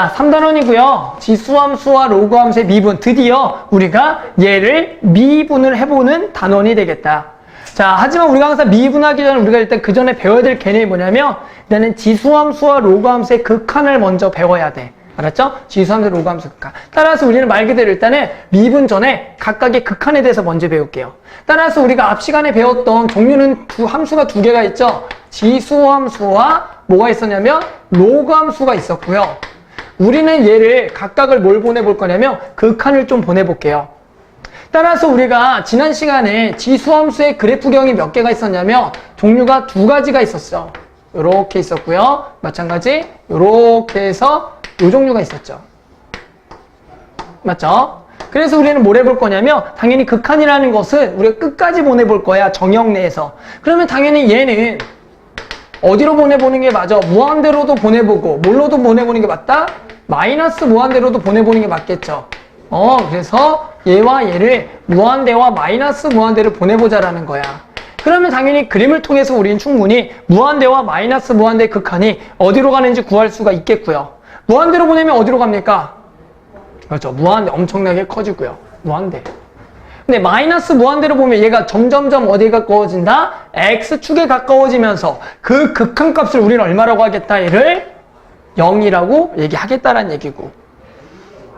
자, 3단원이고요. 지수함수와 로그함수의 미분. 드디어 우리가 얘를 미분을 해보는 단원이 되겠다. 자, 하지만 우리가 항상 미분하기 전에 우리가 일단 그 전에 배워야 될 개념이 뭐냐면 일단은 지수함수와 로그함수의 극한을 먼저 배워야 돼. 알았죠? 지수함수, 로그함수 극한. 따라서 우리는 말 그대로 일단은 미분 전에 각각의 극한에 대해서 먼저 배울게요. 따라서 우리가 앞 시간에 배웠던 종류는 함수가 두 개가 있죠? 지수함수와 뭐가 있었냐면 로그함수가 있었고요. 우리는 얘를 각각을 뭘 보내볼 거냐면 극한을 좀 보내볼게요. 따라서 우리가 지난 시간에 지수함수의 그래프경이 몇 개가 있었냐면 종류가 두 가지가 있었어. 요렇게 있었고요. 마찬가지 요렇게 해서 요 종류가 있었죠. 맞죠? 그래서 우리는 뭘 해볼 거냐면 당연히 극한이라는 것은 우리가 끝까지 보내볼 거야. 정역 내에서. 그러면 당연히 얘는 어디로 보내보는 게 맞아? 무한대로도 보내보고 뭘로도 보내보는 게 맞다? 마이너스 무한대로도 보내보는 게 맞겠죠. 그래서 얘와 얘를 무한대와 마이너스 무한대를 보내보자라는 거야. 그러면 당연히 그림을 통해서 우리는 충분히 무한대와 마이너스 무한대의 극한이 어디로 가는지 구할 수가 있겠고요. 무한대로 보내면 어디로 갑니까? 그렇죠. 무한대 엄청나게 커지고요. 무한대. 근데 마이너스 무한대로 보면 얘가 점점점 어디에 가까워진다? x축에 가까워지면서 그 극한값을 우리는 얼마라고 하겠다? 얘를 0이라고 얘기하겠다라는 얘기고.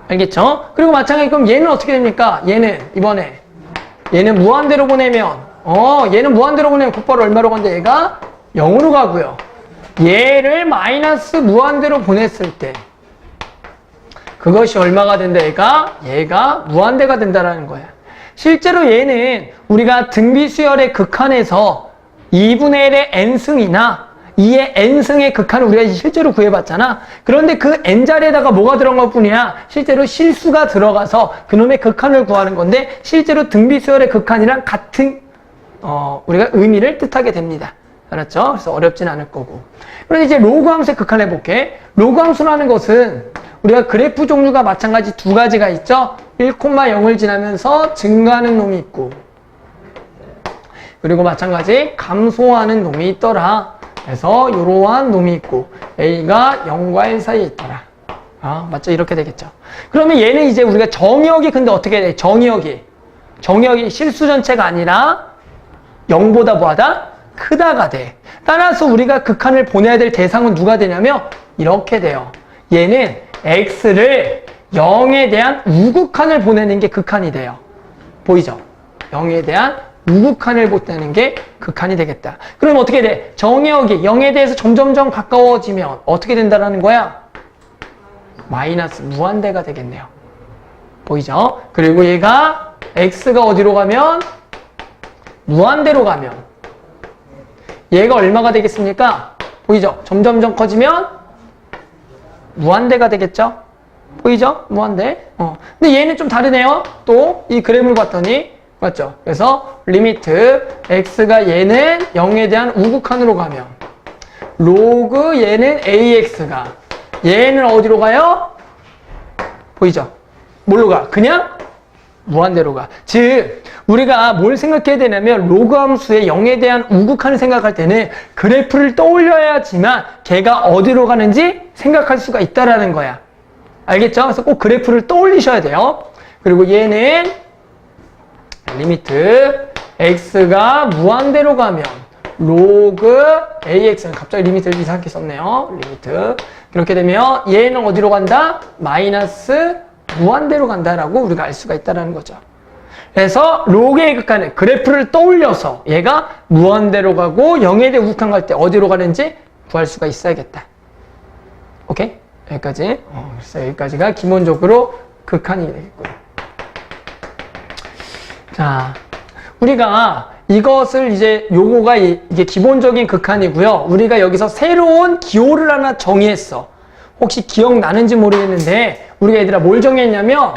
알겠죠? 그리고 마찬가지 그럼 얘는 어떻게 됩니까? 얘는 이번에 얘는 무한대로 보내면 얘는 무한대로 보내면 곧바로 얼마로 간다? 얘가 0으로 가고요. 얘를 마이너스 무한대로 보냈을 때 그것이 얼마가 된다? 얘가 무한대가 된다라는 거야. 실제로 얘는 우리가 등비수열의 극한에서 2분의 1의 n승이나 2의 n승의 극한을 우리가 실제로 구해봤잖아. 그런데 그 n자리에다가 뭐가 들어간 것 뿐이야? 실제로 실수가 들어가서 그놈의 극한을 구하는 건데 실제로 등비수열의 극한이랑 같은 우리가 의미를 뜻하게 됩니다. 알았죠? 그래서 어렵진 않을 거고. 그런데 이제 로그함수의 극한 해볼게. 로그함수라는 것은 우리가 그래프 종류가 마찬가지 두 가지가 있죠? 1,0을 지나면서 증가하는 놈이 있고 그리고 마찬가지 감소하는 놈이 있더라. 그래서 이러한 놈이 있고 A가 0과 1 사이에 있더라. 맞죠? 이렇게 되겠죠. 그러면 얘는 이제 우리가 정의역이 근데 어떻게 돼? 정의역이 실수 전체가 아니라 0보다 뭐하다? 크다가 돼. 따라서 우리가 극한을 보내야 될 대상은 누가 되냐면 이렇게 돼요. 얘는 x를 0에 대한 우극한을 보내는 게 극한이 돼요. 보이죠? 0에 대한 우극한을 보내는 게 극한이 되겠다. 그럼 어떻게 돼? 정의역이 0에 대해서 점점점 가까워지면 어떻게 된다라는 거야? 마이너스 무한대가 되겠네요. 보이죠? 그리고 얘가 x가 어디로 가면? 무한대로 가면 얘가 얼마가 되겠습니까? 보이죠? 점점점 커지면 무한대가 되겠죠? 보이죠? 무한대. 근데 얘는 좀 다르네요. 또 이 그램을 봤더니 맞죠? 그래서 리미트 x가 얘는 0에 대한 우극한으로 가면 로그 얘는 ax가 얘는 어디로 가요? 보이죠? 뭘로 가? 그냥 무한대로 가. 즉 우리가 뭘 생각해야 되냐면 로그 함수의 0에 대한 우극한을 생각할 때는 그래프를 떠올려야지만 걔가 어디로 가는지 생각할 수가 있다라는 거야. 알겠죠? 그래서 꼭 그래프를 떠올리셔야 돼요. 그리고 얘는 리미트 x가 무한대로 가면 로그 ax는 갑자기 리미트를 이상하게 썼네요. 리미트 이렇게 되면 얘는 어디로 간다? 마이너스 무한대로 간다라고 우리가 알 수가 있다는 거죠. 그래서 로그의 극한은 그래프를 떠올려서 얘가 무한대로 가고 0에 대해 우극한 갈 때 어디로 가는지 구할 수가 있어야겠다. 오케이? 여기까지. 그래서 여기까지가 기본적으로 극한이 되겠고요. 자, 우리가 이것을 이제 요거가 이게 기본적인 극한이고요. 우리가 여기서 새로운 기호를 하나 정의했어. 혹시 기억나는지 모르겠는데 우리가 얘들아 뭘 정의했냐면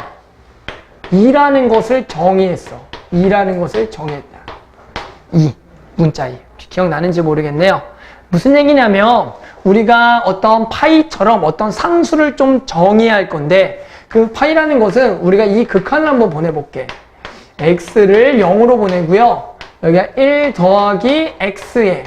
2라는 것을 정의했어. 2라는 것을 정의했다. 2, 문자 2. 기억나는지 모르겠네요. 무슨 얘기냐면 우리가 어떤 파이처럼 어떤 상수를 좀 정의해야 할 건데 그 파이라는 것은 우리가 이 극한을 한번 보내볼게. x를 0으로 보내고요. 여기가 1 더하기 x에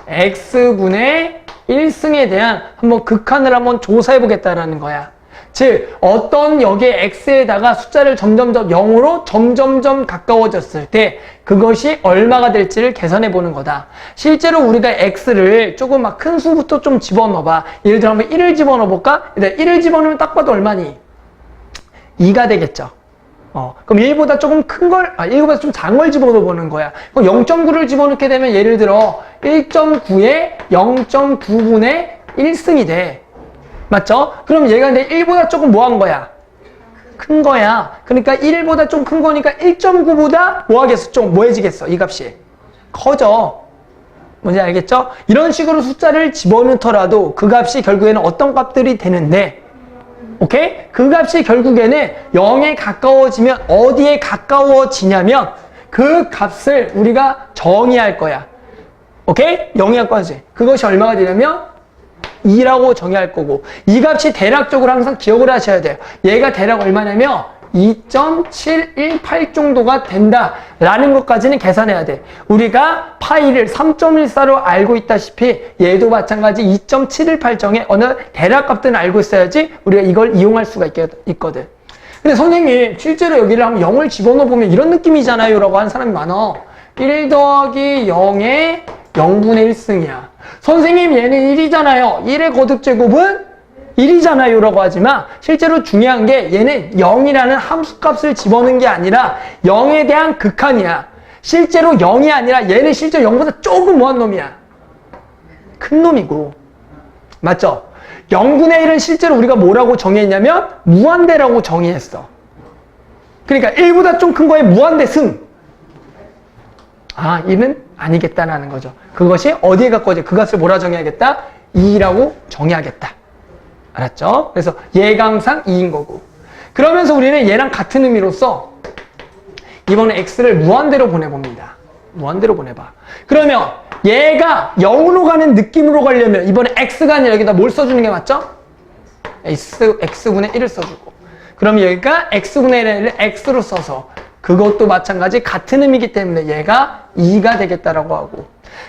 x분의 1승에 대한 한번 극한을 한번 조사해 보겠다라는 거야. 즉 어떤 여기에 x에다가 숫자를 점점점 0으로 점점점 가까워졌을 때 그것이 얼마가 될지를 계산해 보는 거다. 실제로 우리가 x를 조금 막 큰 수부터 좀 집어넣어 봐. 예를 들어 한번 1을 집어넣어 볼까? 1을 집어넣으면 딱 봐도 얼마니? 2가 되겠죠. 그럼 1보다 조금 큰 걸, 1보다 좀 작은 걸 집어넣어 보는 거야. 그럼 0.9를 집어넣게 되면 예를 들어 1.9에 0.9분의 1승이 돼. 맞죠? 그럼 얘가 근데 1보다 조금 뭐 한 거야? 큰 거야. 그러니까 1보다 좀 큰 거니까 1.9보다 뭐 하겠어? 좀 뭐해지겠어? 이 값이. 커져. 뭔지 알겠죠? 이런 식으로 숫자를 집어넣더라도 그 값이 결국에는 어떤 값들이 되는데, 오케이? 그 값이 결국에는 0에 가까워지면 어디에 가까워지냐면 그 값을 우리가 정의할 거야. 오케이? 0에 가까워지. 그것이 얼마가 되냐면 2라고 정의할 거고, 이 값이 대략적으로 항상 기억을 하셔야 돼요. 얘가 대략 얼마냐면 2.718 정도가 된다라는 것까지는 계산해야 돼. 우리가 파이를 3.14로 알고 있다시피 얘도 마찬가지 2.718 정의 어느 대략값들은 알고 있어야지 우리가 이걸 이용할 수가 있거든. 근데 선생님 실제로 여기를 한번 0을 집어넣어 보면 이런 느낌이잖아요 라고 하는 사람이 많아. 1 더하기 0에 0분의 1승이야. 선생님 얘는 1이잖아요. 1의 거듭제곱은 1이잖아요 라고 하지만 실제로 중요한 게 얘는 0이라는 함수값을 집어넣은 게 아니라 0에 대한 극한이야. 실제로 0이 아니라 얘는 실제 0보다 조금 뭐한 놈이야? 큰 놈이고. 맞죠? 0분의 1은 실제로 우리가 뭐라고 정의했냐면 무한대라고 정의했어. 그러니까 1보다 좀 큰 거에 무한대 승. 1은 아니겠다라는 거죠. 그것이 어디에 가까워져? 그 값을 뭐라 정의하겠다? 2라고 정의하겠다. 알았죠? 그래서 얘가 항상 2인 거고. 그러면서 우리는 얘랑 같은 의미로서 이번에 x를 무한대로 보내봅니다. 무한대로 보내봐. 그러면 얘가 0으로 가는 느낌으로 가려면 이번에 x가 아니라 여기다 뭘 써주는 게 맞죠? x분의 1을 써주고. 그럼 여기가 x분의 1을 x로 써서 그것도 마찬가지 같은 의미이기 때문에 얘가 2가 되겠다라고 하고.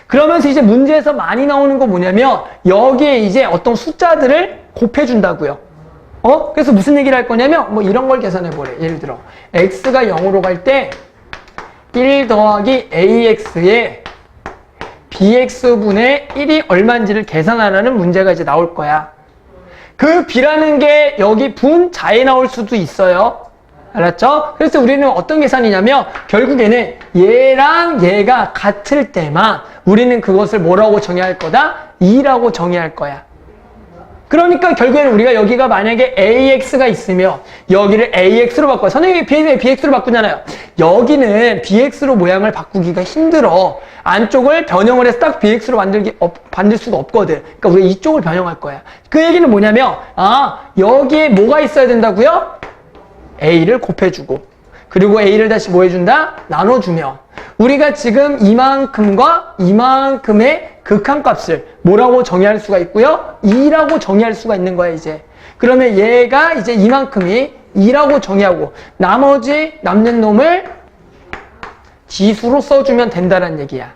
그러면서 이제 문제에서 많이 나오는 거 뭐냐면 여기에 이제 어떤 숫자들을 곱해준다고요. 그래서 무슨 얘기를 할 거냐면 뭐 이런 걸 계산해보래. 예를 들어 x가 0으로 갈 때 1 더하기 ax에 bx분의 1이 얼마인지를 계산하라는 문제가 이제 나올 거야. 그 b라는 게 여기 분자에 나올 수도 있어요. 알았죠? 그래서 우리는 어떤 계산이냐면 결국에는 얘랑 얘가 같을 때만 우리는 그것을 뭐라고 정의할 거다? 2라고 정의할 거야. 그러니까 결국에는 우리가 여기가 만약에 AX가 있으면 여기를 AX로 바꿔요. 선생님이 BX로 바꾸잖아요. 여기는 BX로 모양을 바꾸기가 힘들어. 안쪽을 변형을 해서 딱 BX로 만들 수가 없거든. 그러니까 우리가 이쪽을 변형할 거야. 그 얘기는 뭐냐면 여기에 뭐가 있어야 된다고요? A를 곱해주고 그리고 A를 다시 뭐 해준다? 나눠주면 우리가 지금 이만큼과 이만큼의 극한값을 뭐라고 정의할 수가 있고요? 2라고 정의할 수가 있는 거야 이제. 그러면 얘가 이제 이만큼이 2라고 정의하고 나머지 남는 놈을 지수로 써주면 된다는 얘기야.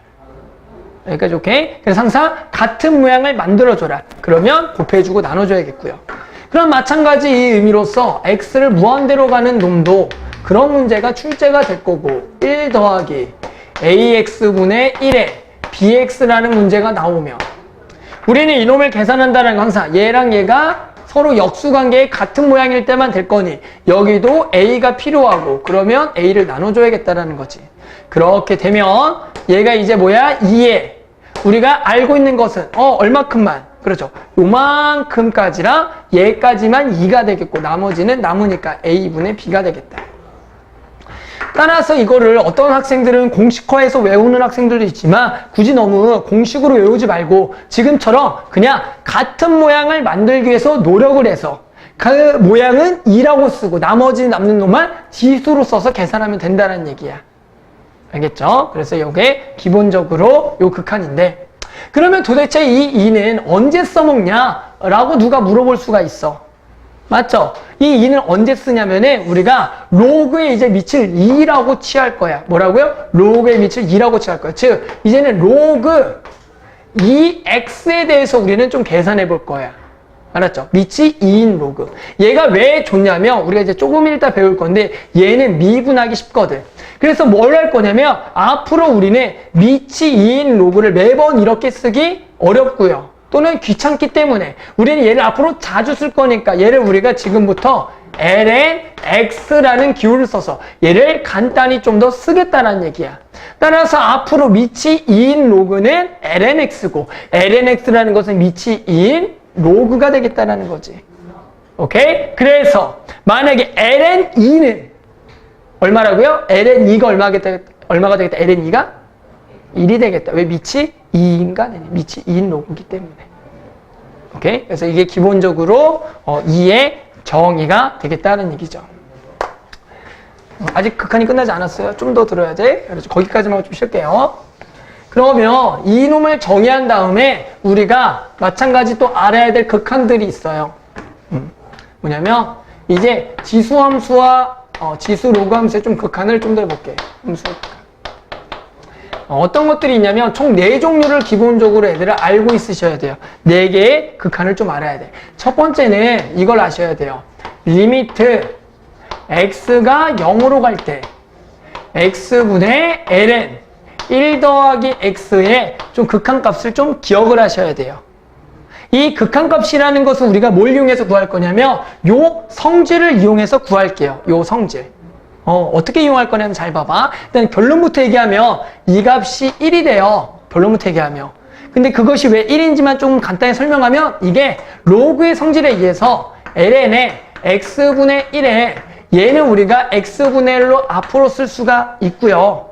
여기까지 오케이? 그래서 항상 같은 모양을 만들어줘라. 그러면 곱해주고 나눠줘야겠고요. 그럼 마찬가지 이 의미로서 x를 무한대로 가는 놈도 그런 문제가 출제가 될 거고 1 더하기 ax분의 1에 bx라는 문제가 나오면 우리는 이놈을 계산한다는 건 항상 얘랑 얘가 서로 역수관계의 같은 모양일 때만 될 거니 여기도 a가 필요하고 그러면 a를 나눠줘야겠다라는 거지. 그렇게 되면 얘가 이제 뭐야? 2에 우리가 알고 있는 것은 얼마큼만 그렇죠. 요만큼까지랑 얘까지만 2가 되겠고 나머지는 남으니까 a분의 b가 되겠다. 따라서 이거를 어떤 학생들은 공식화해서 외우는 학생들도 있지만 굳이 너무 공식으로 외우지 말고 지금처럼 그냥 같은 모양을 만들기 위해서 노력을 해서 그 모양은 2라고 쓰고 나머지 남는 놈만 지수로 써서 계산하면 된다는 얘기야. 알겠죠? 그래서 이게 기본적으로 요 극한인데 그러면 도대체 이 2는 언제 써먹냐? 라고 누가 물어볼 수가 있어. 맞죠? 이 2는 언제 쓰냐면은 우리가 로그에 이제 미칠 2라고 취할 거야. 뭐라고요? 로그에 미칠 2라고 취할 거야. 즉, 이제는 로그 이 x에 대해서 우리는 좀 계산해 볼 거야. 알았죠? 밑이 2인 로그. 얘가 왜 좋냐면 우리가 이제 조금 이따 배울 건데 얘는 미분하기 쉽거든. 그래서 뭘 할 거냐면 앞으로 우리는 밑이 2인 로그를 매번 이렇게 쓰기 어렵고요. 또는 귀찮기 때문에 우리는 얘를 앞으로 자주 쓸 거니까 얘를 우리가 지금부터 ln x라는 기호를 써서 얘를 간단히 좀 더 쓰겠다는 얘기야. 따라서 앞으로 밑이 2인 로그는 ln x고 ln x라는 것은 밑이 2인 로그가 되겠다는 거지. 오케이? 그래서 만약에 ln 2는 얼마라고요? ln 2가 얼마가 되겠다? ln 2가 1이 되겠다. 왜? 밑이 2인가? 밑이 2인 로그이기 때문에. 오케이? 그래서 이게 기본적으로 2의 정의가 되겠다는 얘기죠. 아직 극한이 끝나지 않았어요. 좀 더 들어야 돼. 그래서 거기까지만 좀 쉴게요. 그러면 이놈을 정의한 다음에 우리가 마찬가지 또 알아야 될 극한들이 있어요. 뭐냐면 이제 지수함수와 지수 로그함수의 좀 극한을 좀 더 해볼게. 어떤 것들이 있냐면 총 4종류를 기본적으로 애들을 알고 있으셔야 돼요. 4개의 극한을 좀 알아야 돼. 첫 번째는 이걸 아셔야 돼요. 리미트 x가 0으로 갈 때 x분의 ln 1 더하기 x의 좀 극한값을 좀 기억을 하셔야 돼요. 이 극한값이라는 것은 우리가 뭘 이용해서 구할 거냐면 요 성질을 이용해서 구할게요. 요 성질. 어떻게 이용할 거냐면 잘 봐봐. 일단 결론부터 얘기하면 이 값이 1이 돼요. 결론부터 얘기하면. 근데 그것이 왜 1인지만 좀 간단히 설명하면 이게 로그의 성질에 의해서 ln의 x분의 1에 얘는 우리가 x분의 1로 앞으로 쓸 수가 있고요.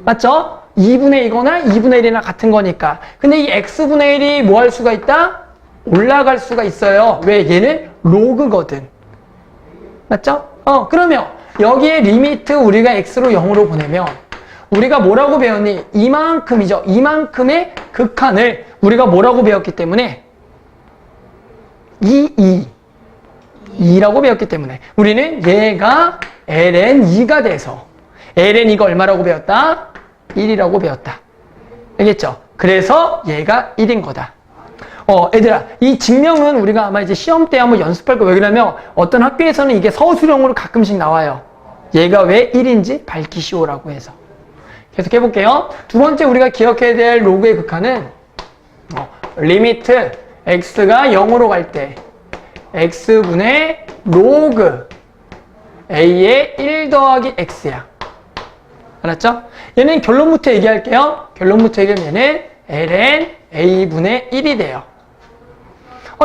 맞죠? 2분의 2거나 2분의 1이나 같은 거니까. 근데 이 x분의 1이 뭐 할 수가 있다? 올라갈 수가 있어요. 왜? 얘는 로그거든. 맞죠? 그러면 여기에 리미트 우리가 x로 0으로 보내면 우리가 뭐라고 배웠니? 이만큼이죠. 이만큼의 극한을 우리가 뭐라고 배웠기 때문에 2라고 배웠기 때문에 우리는 얘가 ln 2가 돼서 ln 2가 얼마라고 배웠다? 1이라고 배웠다. 알겠죠? 그래서 얘가 1인 거다. 얘들아, 이 증명은 우리가 아마 이제 시험 때 한번 연습할 거예요. 왜 그러냐면 어떤 학교에서는 이게 서술형으로 가끔씩 나와요. 얘가 왜 1인지 밝히시오라고 해서. 계속 해볼게요. 두 번째 우리가 기억해야 될 로그의 극한은 리미트 x가 0으로 갈 때 x분의 로그 a의 1 더하기 x야. 알았죠? 얘는 결론부터 얘기할게요. 결론부터 얘기하면 얘는 ln a분의 1이 돼요.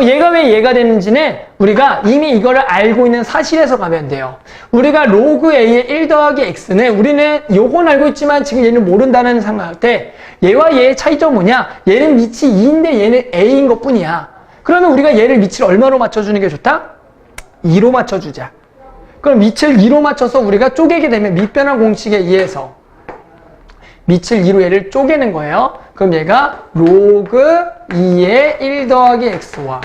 얘가 왜 얘가 되는지는 우리가 이미 이거를 알고 있는 사실에서 가면 돼요. 우리가 로그 a의 1 더하기 x는 우리는 요건 알고 있지만 지금 얘는 모른다는 생각할 때 얘와 얘의 차이점은 뭐냐? 얘는 밑이 2인데 얘는 a인 것 뿐이야. 그러면 우리가 얘를 밑을 얼마로 맞춰주는 게 좋다? 2로 맞춰주자. 그럼 밑을 2로 맞춰서 우리가 쪼개게 되면 밑변환 공식에 의해서 밑을 2로 얘를 쪼개는 거예요. 그럼 얘가 로그 2의 1 더하기 x와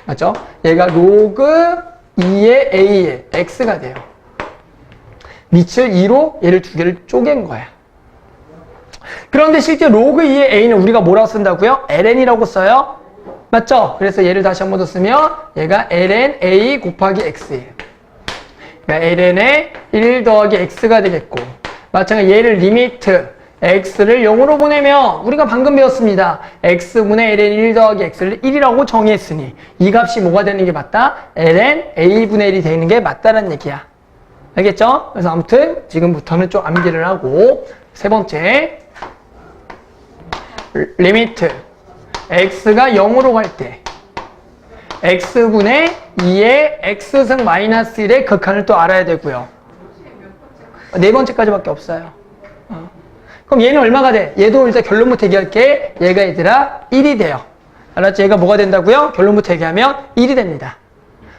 맞죠? 얘가 로그 2의 a의 x가 돼요. 밑을 2로 얘를 두 개를 쪼갠 거야. 그런데 실제 로그 2의 a는 우리가 뭐라고 쓴다고요? ln이라고 써요. 맞죠? 그래서 얘를 다시 한 번 더 쓰면 얘가 ln a 곱하기 x예요. 그러니까 ln의 1 더하기 x가 되겠고 마찬가지로 얘를 리미트 x를 0으로 보내면 우리가 방금 배웠습니다. x분의 ln 1 더하기 x를 1이라고 정의했으니 이 값이 뭐가 되는 게 맞다? ln a분의 1이 되는 게 맞다는 얘기야. 알겠죠? 그래서 아무튼 지금부터는 좀 암기를 하고 세 번째 리미트 x가 0으로 갈 때 x분의 2의 x승 마이너스 1의 극한을 또 알아야 되고요. 네 번째까지밖에 없어요. 그럼 얘는 얼마가 돼? 얘도 일단 결론부터 얘기할게. 얘가 얘들아 1이 돼요. 알았지? 얘가 뭐가 된다고요? 결론부터 얘기하면 1이 됩니다.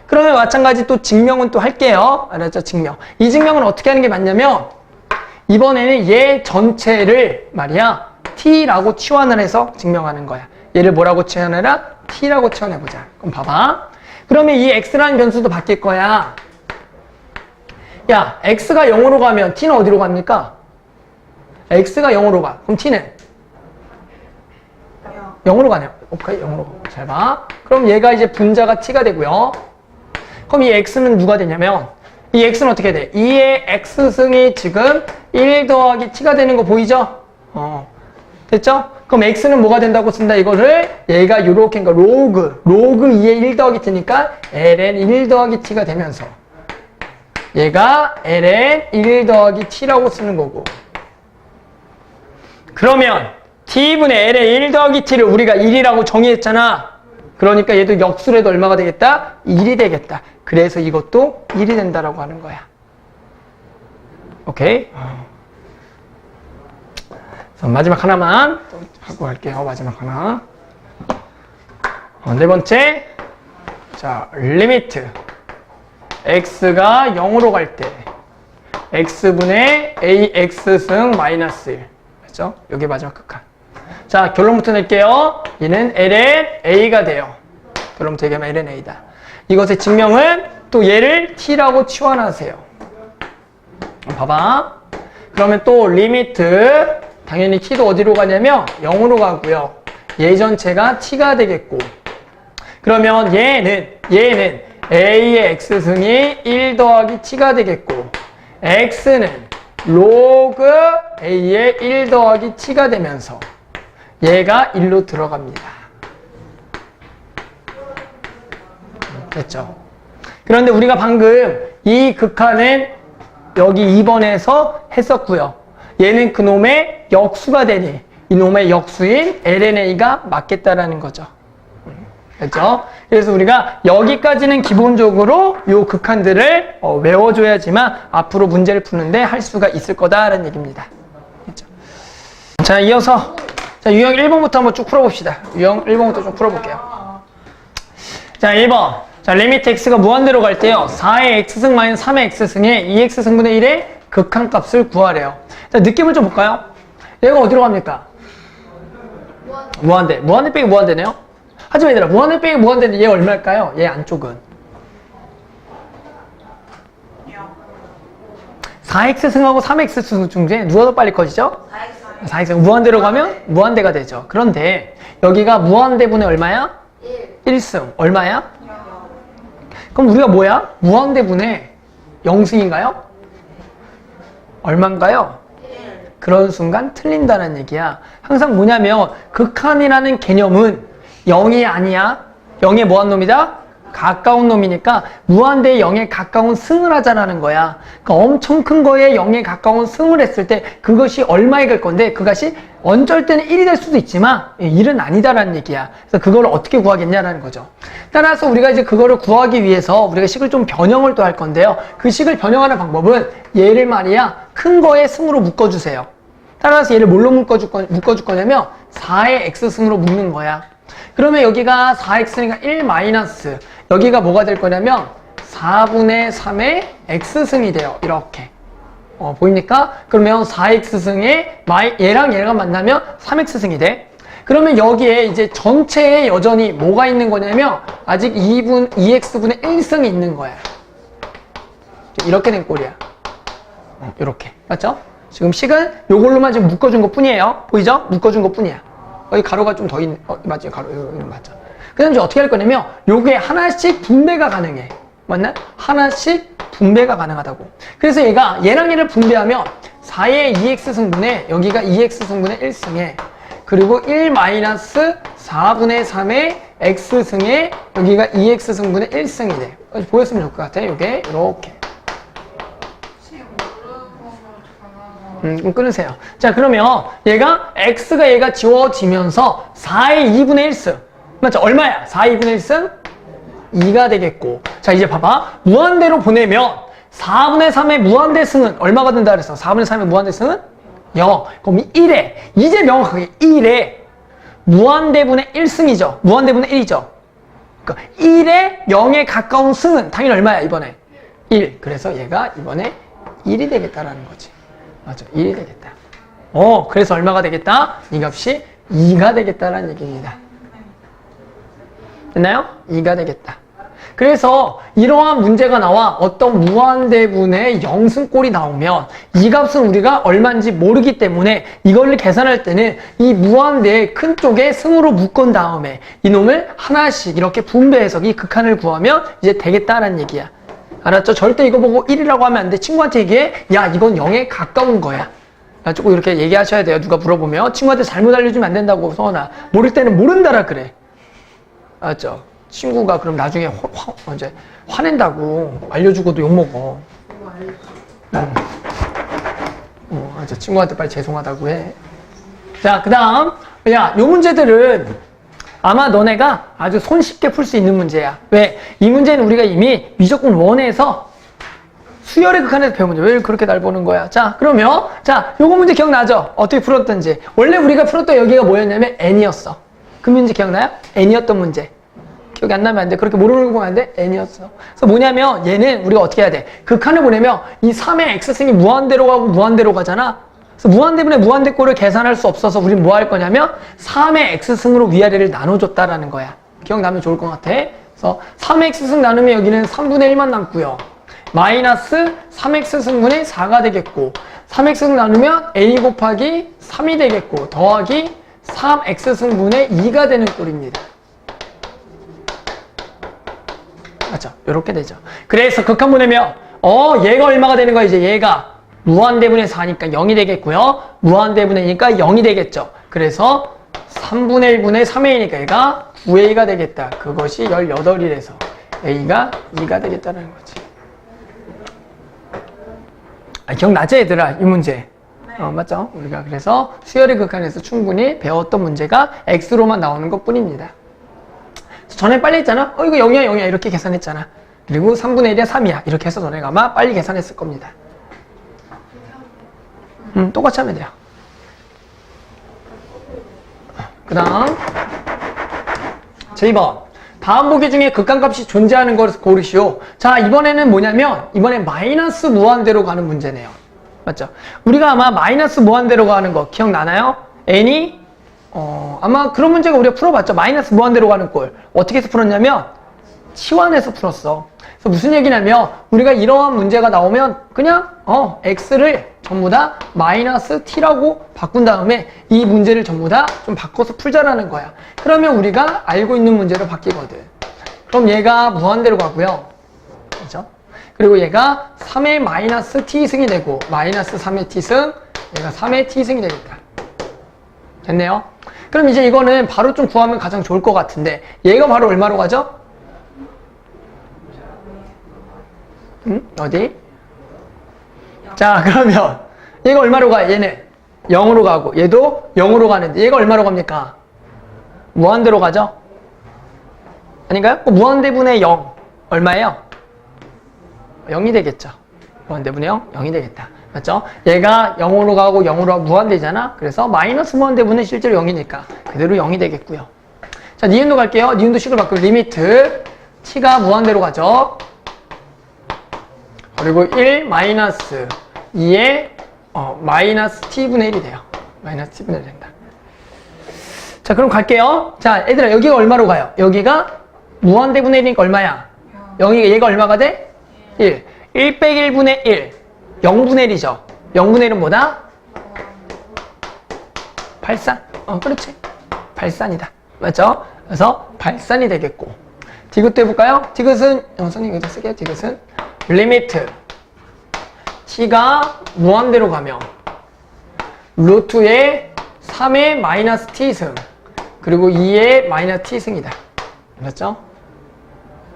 그러면 마찬가지 또 증명은 또 할게요. 알았죠? 증명. 이 증명은 어떻게 하는 게 맞냐면 이번에는 얘 전체를 말이야 t라고 치환을 해서 증명하는 거야. 얘를 뭐라고 치환해라? t라고 치환해보자. 그럼 봐봐. 그러면 이 x라는 변수도 바뀔 거야. 야, x가 0으로 가면 t는 어디로 갑니까? x가 0으로 가. 그럼 t는 0으로 가네요. 오케이, 0으로. 잘 봐. 그럼 얘가 이제 분자가 t가 되고요. 그럼 이 x는 누가 되냐면 이 x는 어떻게 돼? 2의 x승이 지금 1 더하기 t가 되는 거 보이죠? 됐죠? 그럼 x는 뭐가 된다고 쓴다? 이거를 얘가 요렇게 로그 2의 1 더하기 t니까 ln 1 더하기 t가 되면서 얘가 ln 1 더하기 t라고 쓰는 거고. 그러면 t분의 ln 1 더하기 t를 우리가 1이라고 정의했잖아. 그러니까 얘도 역수로 해도 얼마가 되겠다? 1이 되겠다. 그래서 이것도 1이 된다라고 하는 거야. 오케이? 마지막 하나만 또 하고 갈게요. 마지막 하나. 네 번째. 자, 리미트. x가 0으로 갈 때 x분의 ax승 마이너스 1. 그렇죠? 여기 마지막 극한. 자, 결론부터 낼게요. 얘는 ln a가 돼요. 결론부터 얘기하면 ln a다. 이것의 증명은 또 얘를 t라고 치환하세요. 봐봐. 그러면 또 리미트 당연히 t도 어디로 가냐면 0으로 가고요. 얘 전체가 t가 되겠고. 그러면 얘는 a의 x승이 1 더하기 t가 되겠고 x는 로그 a의 1 더하기 t가 되면서 얘가 1로 들어갑니다. 됐죠? 그런데 우리가 방금 이 극한은 여기 2번에서 했었고요. 얘는 그놈의 역수가 되니 이놈의 역수인 lna가 맞겠다라는 거죠. 됐죠? 그래서 우리가 여기까지는 기본적으로 요 극한들을 외워줘야지만 앞으로 문제를 푸는데 할 수가 있을 거다라는 얘기입니다. 됐죠? 자, 이어서 자, 유형 1번부터 한번 쭉 풀어봅시다. 유형 1번부터 쭉 풀어볼게요. 자, 1번. 자, 리미트 x가 무한대로 갈 때요. 4의 x승 마이너스 3의 x승에 2x승분의 1의 극한값을 구하래요. 자, 느낌을 좀 볼까요? 얘가 어디로 갑니까? 무한대. 무한대 빼기 무한대네요. 하지만 얘들아, 무한대 빼기 무한대인데 얘 얼마일까요? 얘 안쪽은 4x승하고 3x승 중에 누가 더 빨리 커지죠? 4x승. 무한대로 가면 무한대가 되죠. 그런데 여기가 무한대분의 얼마야? 1승. 얼마야? 그럼 우리가 뭐야? 무한대분의 0승인가요? 얼마인가요? 그런 순간 틀린다는 얘기야. 항상 뭐냐면 극한이라는 개념은 0이 아니야. 0에 뭐한 놈이다? 가까운 놈이니까 무한대의 0에 가까운 승을 하자라는 거야. 그러니까 엄청 큰 거에 0에 가까운 승을 했을 때 그것이 얼마에 갈 건데 그것이 어쩔 때는 1이 될 수도 있지만 1은 아니다라는 얘기야. 그래서 그걸 어떻게 구하겠냐라는 거죠. 따라서 우리가 이제 그거를 구하기 위해서 우리가 식을 좀 변형을 또 할 건데요. 그 식을 변형하는 방법은 얘를 말이야 큰 거에 승으로 묶어주세요. 따라서 얘를 뭘로 묶어줄 거냐면 4의 x승으로 묶는 거야. 그러면 여기가 4x니까 1 마이너스 여기가 뭐가 될 거냐면 4분의 3의 x승이 돼요. 이렇게. 보입니까? 그러면 4x승에 얘랑 얘가 만나면 3x승이 돼. 그러면 여기에 이제 전체에 여전히 뭐가 있는 거냐면 아직 2x분의 1승이 있는 거야. 이렇게 된 꼴이야. 이렇게. 맞죠? 지금 식은 요걸로만 지금 묶어준 것 뿐이에요. 보이죠? 묶어준 것 뿐이야. 여기 가로가 좀 더 있는, 맞죠? 가로, 이거 맞죠? 그 다음 이제 어떻게 할 거냐면, 요게 하나씩 분배가 가능해. 맞나? 하나씩 분배가 가능하다고. 그래서 얘랑 얘를 분배하면, 4의 2x승분에, 여기가 2x승분의 1승에, 그리고 1 마이너스 4분의 3의 x승에, 여기가 2x승분의 1승이 돼. 보였으면 좋을 것 같아. 요게, 이렇게. 끊으세요. 자, 그러면 얘가 지워지면서 4의 2분의 1승. 맞죠? 얼마야? 4의 2분의 1승? 2가 되겠고. 자, 이제 봐봐. 무한대로 보내면 4분의 3의 무한대승은 얼마가 된다 그랬어? 4분의 3의 무한대승은 0. 그럼 1에, 이제 명확하게 1에 무한대분의 1승이죠. 무한대분의 1이죠. 그러니까 1에 0에 가까운 승은 당연히 얼마야, 이번에? 1. 그래서 얘가 이번에 1이 되겠다라는 거지. 맞아, 1이 되겠다. 그래서 얼마가 되겠다? 이 값이 2가 되겠다라는 얘기입니다. 됐나요? 2가 되겠다. 그래서 이러한 문제가 나와 어떤 무한대분의 영승꼴이 나오면 이 값은 우리가 얼마인지 모르기 때문에 이걸 계산할 때는 이 무한대의 큰 쪽에 승으로 묶은 다음에 이놈을 하나씩 이렇게 분배해서 이 극한을 구하면 이제 되겠다라는 얘기야. 알았죠? 절대 이거 보고 1이라고 하면 안 돼. 친구한테 얘기해. 야, 이건 0에 가까운 거야. 조금 이렇게 얘기하셔야 돼요. 누가 물어보면. 친구한테 잘못 알려주면 안 된다고, 서원아. 모를 때는 모른다라 그래. 알았죠? 친구가 그럼 나중에 이제 화낸다고 알려주고도 욕먹어. 알았죠? 친구한테 빨리 죄송하다고 해. 자, 그 다음. 야, 요 문제들은 아마 너네가 아주 손쉽게 풀 수 있는 문제야. 왜? 이 문제는 우리가 이미 미적분 1에서 수열의 극한에서 배운 문제. 왜 그렇게 날 보는 거야? 자, 그러면 자, 요거 문제 기억나죠? 어떻게 풀었던지. 원래 우리가 풀었던 여기가 뭐였냐면 n이었어. 그 문제 기억나요? n이었던 문제. 기억이 안 나면 안 돼. 그렇게 모르는 거 보면 안 돼. n이었어. 그래서 뭐냐면 얘는 우리가 어떻게 해야 돼? 극한을 보내면 이 3의 x승이 무한대로 가고 무한대로 가잖아. 그래서 무한대분의 무한대꼴을 계산할 수 없어서 우린 뭐 할 거냐면 3의 x승으로 위아래를 나눠줬다라는 거야. 기억나면 좋을 것 같아. 그래서 3의 x승 나누면 여기는 3분의 1만 남고요. 마이너스 3x승분의 4가 되겠고 3x승 나누면 a 곱하기 3이 되겠고 더하기 3x승분의 2가 되는 꼴입니다. 맞죠? 이렇게 되죠. 그래서 극한 보내면 얘가 얼마가 되는 거야? 이제 얘가 무한대분의 4니까 0이 되겠고요. 무한대분의 2니까 0이 되겠죠. 그래서 3분의 1분의 3의 2니까 얘가 9a가 되겠다. 그것이 18이라서 a가 2가 되겠다는 거지. 기억나지 얘들아? 이 문제. 맞죠? 우리가 그래서 수열의 극한에서 충분히 배웠던 문제가 x로만 나오는 것 뿐입니다. 전에 빨리 했잖아? 이거 0이야 0이야 이렇게 계산했잖아. 그리고 3분의 1이야 3이야 이렇게 해서 너네가 아마 빨리 계산했을 겁니다. 똑같이 하면 돼요. 그 다음 제2번 다음 보기 중에 극한값이 존재하는 것을 고르시오. 자, 이번에는 뭐냐면 이번엔 마이너스 무한대로 가는 문제네요. 맞죠? 우리가 아마 마이너스 무한대로 가는 거 기억나나요? n이 아마 그런 문제가 우리가 풀어봤죠. 마이너스 무한대로 가는 꼴 어떻게 해서 풀었냐면 치환해서 풀었어. 그래서 무슨 얘기냐면 우리가 이러한 문제가 나오면 그냥 x를 전부 다 마이너스 t라고 바꾼 다음에 이 문제를 전부 다 좀 바꿔서 풀자라는 거야. 그러면 우리가 알고 있는 문제로 바뀌거든. 그럼 얘가 무한대로 가고요. 그죠? 그리고 얘가 3의 마이너스 t승이 되고 마이너스 3의 t승 얘가 3의 t승이 되겠다. 됐네요? 그럼 이제 이거는 바로 좀 구하면 가장 좋을 것 같은데 얘가 바로 얼마로 가죠? 어디? 자, 그러면 얘가 얼마로 가? 얘는 0으로 가고 얘도 0으로 가는데 얘가 얼마로 갑니까? 무한대로 가죠? 아닌가요? 무한대분의 0 얼마예요? 0이 되겠죠. 무한대분의 0, 0이 되겠다. 맞죠? 얘가 0으로 가고 0으로 가고 무한대잖아. 그래서 마이너스 무한대분은 실제로 0이니까 그대로 0이 되겠고요. 자, 니은도 갈게요. 니은도 식을 바꾸고 리미트 t가 무한대로 가죠. 그리고 1 마이너스 2에 마이너스 t분의 1이 돼요. 마이너스 t분의 1 된다. 자, 그럼 갈게요. 자, 얘들아 여기가 얼마로 가요? 여기가 무한대분의 1이니까 얼마야? 0이니까 얘가 얼마가 돼? 1. 1 빼기 1분의 1. 0분의 1이죠. 0분의 1은 뭐다? 발산. 그렇지. 발산이다. 맞죠? 그래서 발산이 되겠고. 디귿도 해볼까요? 디귿은, 선생님 여기다 쓸게요. 디귿은 리미트 t가 무한대로 가면 루트의 3의 마이너스 t승 그리고 2의 마이너스 t승이다. 맞죠?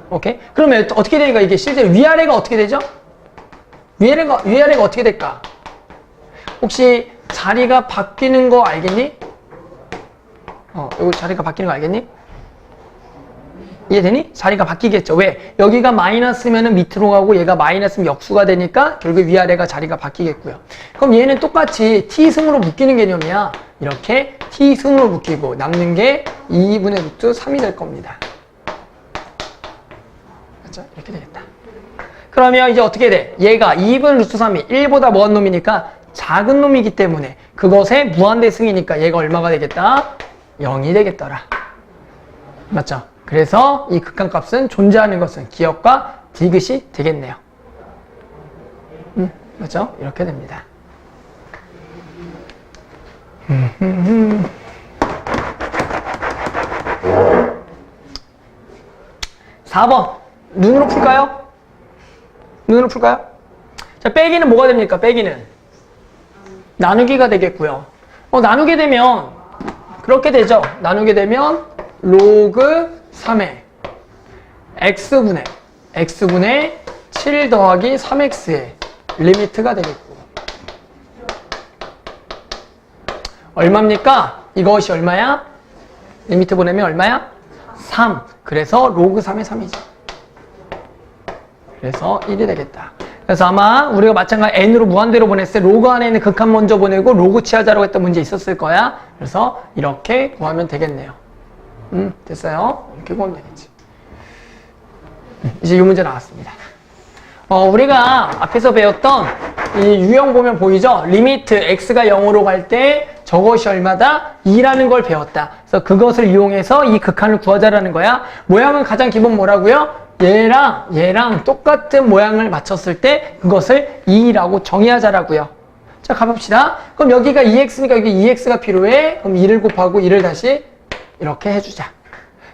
오케이? 그러면 어떻게 되니까 이게 실제로 위아래가 어떻게 되죠? 위아래가 어떻게 될까? 혹시 자리가 바뀌는 거 알겠니? 이거 자리가 바뀌는 거 알겠니? 이해되니? 자리가 바뀌겠죠. 왜? 여기가 마이너스면은 밑으로 가고 얘가 마이너스면 역수가 되니까 결국 위아래가 자리가 바뀌겠고요. 그럼 얘는 똑같이 t승으로 묶이는 개념이야. 이렇게 t승으로 묶이고 남는 게 2분의 루트 3이 될 겁니다. 맞죠? 이렇게 되겠다. 그러면 이제 어떻게 돼? 얘가 2분의 루트 3이 1보다 뭐한 놈이니까 작은 놈이기 때문에 그것의 무한대승이니까 얘가 얼마가 되겠다? 0이 되겠더라. 맞죠? 그래서 이 극한값은 존재하는 것은 기억과 디귿이 되겠네요. 맞죠? 이렇게 됩니다. 4번 눈으로 풀까요? 눈으로 풀까요? 자, 빼기는 뭐가 됩니까? 빼기는 나누기가 되겠고요. 나누게 되면 그렇게 되죠. 나누게 되면 로그 3의 x분의 7 더하기 3x의 리미트가 되겠고, 얼마입니까? 이것이 얼마야? 리미트 보내면 얼마야? 3. 그래서 로그 3의 3이죠. 그래서 1이 되겠다. 그래서 아마 우리가 마찬가지 n으로 무한대로 보냈을 때 로그 안에 있는 극한 먼저 보내고 로그 취하자라고 했던 문제 있었을 거야. 그래서 이렇게 구하면 되겠네요. 됐어요? 이렇게 구하면 되겠지. 이제 이 문제 나왔습니다. 우리가 앞에서 배웠던 이 유형 보면 보이죠? 리미트 x가 0으로 갈 때 저것이 얼마다? 2라는 걸 배웠다. 그래서 그것을 이용해서 이 극한을 구하자라는 거야. 모양은 가장 기본 뭐라고요? 얘랑 똑같은 모양을 맞췄을 때 그것을 2라고 정의하자라고요. 자, 가봅시다. 그럼 여기가 2x니까 여기 2x가 필요해. 그럼 2를 곱하고 2를 다시 이렇게 해주자.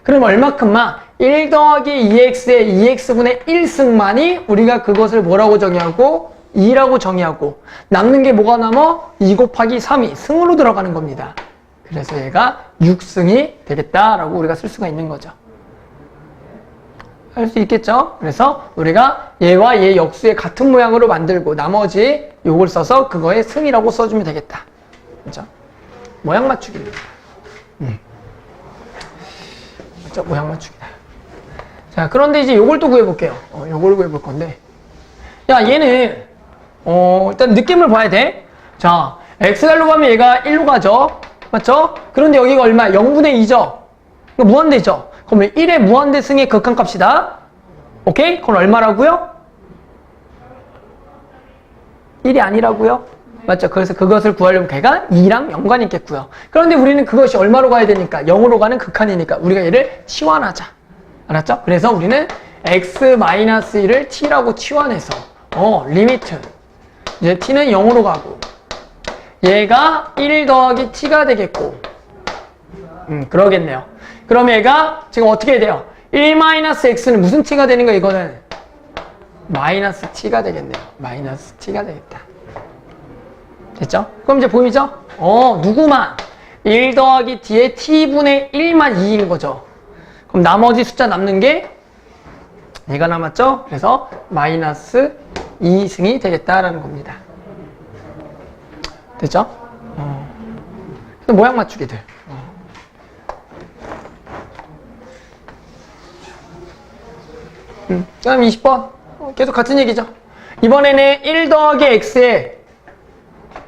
그럼 얼마큼만? 1 더하기 2x의 2x분의 1승만이 우리가 그것을 뭐라고 정의하고? 2라고 정의하고, 남는 게 뭐가 남아? 2 곱하기 3이 승으로 들어가는 겁니다. 그래서 얘가 6승이 되겠다라고 우리가 쓸 수가 있는 거죠. 할 수 있겠죠? 그래서 우리가 얘와 얘 역수의 같은 모양으로 만들고 나머지 요걸 써서 그거의 승이라고 써주면 되겠다. 그렇죠? 모양 맞추기입니다. 그렇죠? 모양 맞추기다. 자, 그런데 이제 요걸 또 구해볼게요. 요걸 구해볼 건데, 야, 얘는 일단 느낌을 봐야 돼. 자, x갈로 가면 얘가 1로 가죠. 맞죠? 그런데 여기가 얼마? 0분의 2죠. 이거 무한대죠. 그러면 1의 무한대 승의 극한값이다. 오케이? 그건 얼마라고요? 1이 아니라고요? 맞죠? 그래서 그것을 구하려면 걔가 2랑 연관이 있겠고요. 그런데 우리는 그것이 얼마로 가야 되니까? 0으로 가는 극한이니까 우리가 얘를 치환하자. 알았죠? 그래서 우리는 x-1을 t라고 치환해서 리미트, 이제 t는 0으로 가고 얘가 1 더하기 t가 되겠고, 그러겠네요. 그럼 얘가 지금 어떻게 돼요? 1-x는 무슨 t가 되는 거야? 이거는 마이너스 t가 되겠네요. 마이너스 t가 되겠다. 됐죠? 그럼 이제 보이죠? 누구만 1 더하기 t의 t분의 1만 2인 거죠. 그럼 나머지 숫자 남는 게 얘가 남았죠? 그래서 마이너스 2승이 되겠다라는 겁니다. 됐죠? 모양 맞추기들. 그 다음 20번. 계속 같은 얘기죠. 이번에는 1 더하기 x의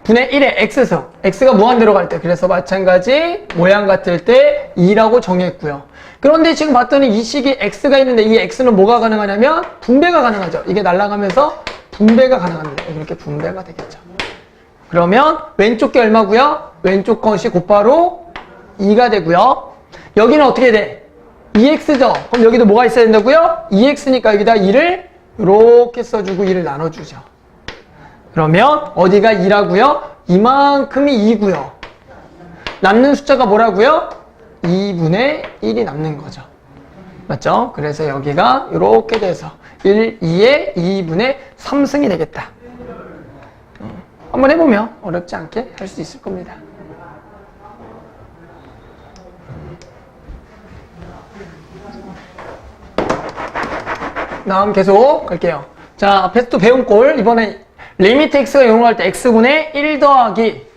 분의 1의 x승. x가 무한대로 갈 때. 그래서 마찬가지 모양 같을 때 2라고 정했고요. 그런데 지금 봤더니 이 식이 x가 있는데 이 x는 뭐가 가능하냐면 분배가 가능하죠. 이게 날아가면서 분배가 가능합니다. 이렇게 분배가 되겠죠. 그러면 왼쪽 게 얼마고요? 왼쪽 것이 곧바로 2가 되고요. 여기는 어떻게 돼? 2x죠? 그럼 여기도 뭐가 있어야 된다고요? 2x니까 여기다 2를 이렇게 써주고 2를 나눠주죠. 그러면 어디가 2라고요? 이만큼이 2고요. 남는 숫자가 뭐라고요? 2분의 1이 남는 거죠. 맞죠? 그래서 여기가 이렇게 돼서 2의 2분의 3승이 되겠다. 한번 해보면 어렵지 않게 할 수 있을 겁니다. 다음 계속 갈게요. 자, 앞에서 또 배운 꼴. 이번에 리미트 x가 0으로 갈 때 x분의 1 더하기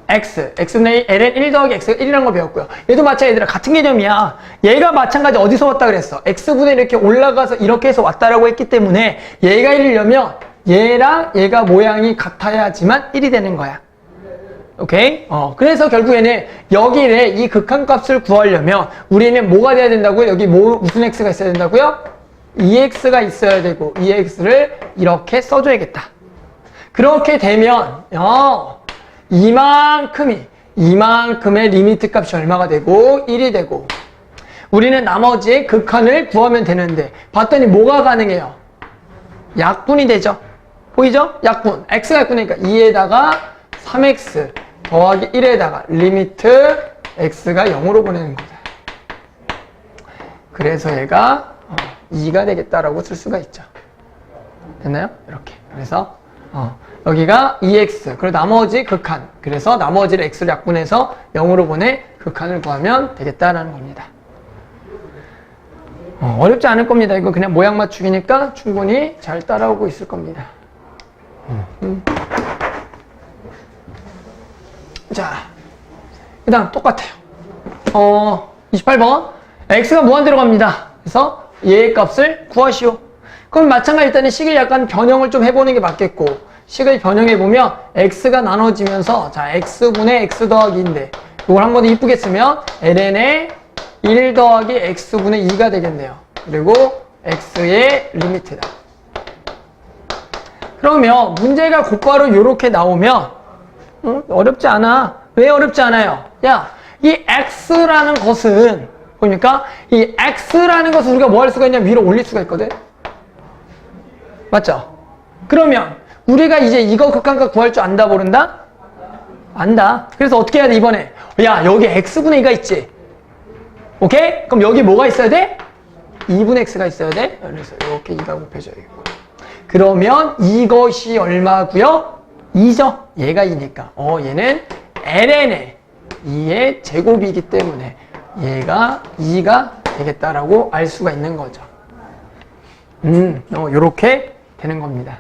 x분의 ln 1 더하기 x가 1이라는 걸 배웠고요. 얘도 마찬가지 얘들아 같은 개념이야. 얘가 마찬가지 어디서 왔다 그랬어? x분의 이렇게 올라가서 이렇게 해서 왔다라고 했기 때문에 얘가 1이려면 얘랑 얘가 모양이 같아야지만 1이 되는 거야. 오케이? 그래서 결국에는 여기에 이 극한값을 구하려면 우리는 뭐가 돼야 된다고요? 여기 무슨 x가 있어야 된다고요? 2x가 있어야 되고 2x를 이렇게 써줘야겠다. 그렇게 되면 이만큼의 리미트 값이 얼마가 되고 1이 되고, 우리는 나머지의 극한을 구하면 되는데 봤더니 뭐가 가능해요? 약분이 되죠. 보이죠? 약분. x가 약분이니까 2에다가 3x 더하기 1에다가 리미트 x가 0으로 보내는 거다. 그래서 얘가 2가 되겠다라고 쓸 수가 있죠. 됐나요? 이렇게. 그래서 여기가 2x 그리고 나머지 극한. 그래서 나머지를 x를 약분해서 0으로 보내 극한을 구하면 되겠다라는 겁니다. 어렵지 않을 겁니다. 이거 그냥 모양 맞추기니까 충분히 잘 따라오고 있을 겁니다. 자, 그 다음 똑같아요. 28번. x가 무한대로 갑니다. 그래서 얘의 값을 구하시오. 그럼 마찬가지 일단은 식을 약간 변형을 좀 해보는 게 맞겠고, 식을 변형해보면 x가 나눠지면서, 자, x분의 x 더하기 2인데, 이걸 한 번 더 이쁘게 쓰면 ln의 1 더하기 x분의 2가 되겠네요. 그리고 x의 리미트다. 그러면 문제가 곧바로 이렇게 나오면 어렵지 않아. 왜 어렵지 않아요? 야, 이 x라는 것은 보니까 이 x라는 것을 우리가 뭐 할 수가 있냐면 위로 올릴 수가 있거든. 맞죠? 그러면 우리가 이제 이거 극한값 구할 줄 안다 모른다? 안다. 그래서 어떻게 해야 돼 이번에? 야, 여기 x분의 2가 있지. 오케이? 그럼 여기 뭐가 있어야 돼? 2분의 x가 있어야 돼. 그래서 이렇게 2가 곱해져야겠고. 그러면 이것이 얼마고요? 2죠. 얘가 2니까. 얘는 ln의 2의 제곱이기 때문에 얘가 2가 되겠다라고 알 수가 있는 거죠. 요렇게 되는 겁니다.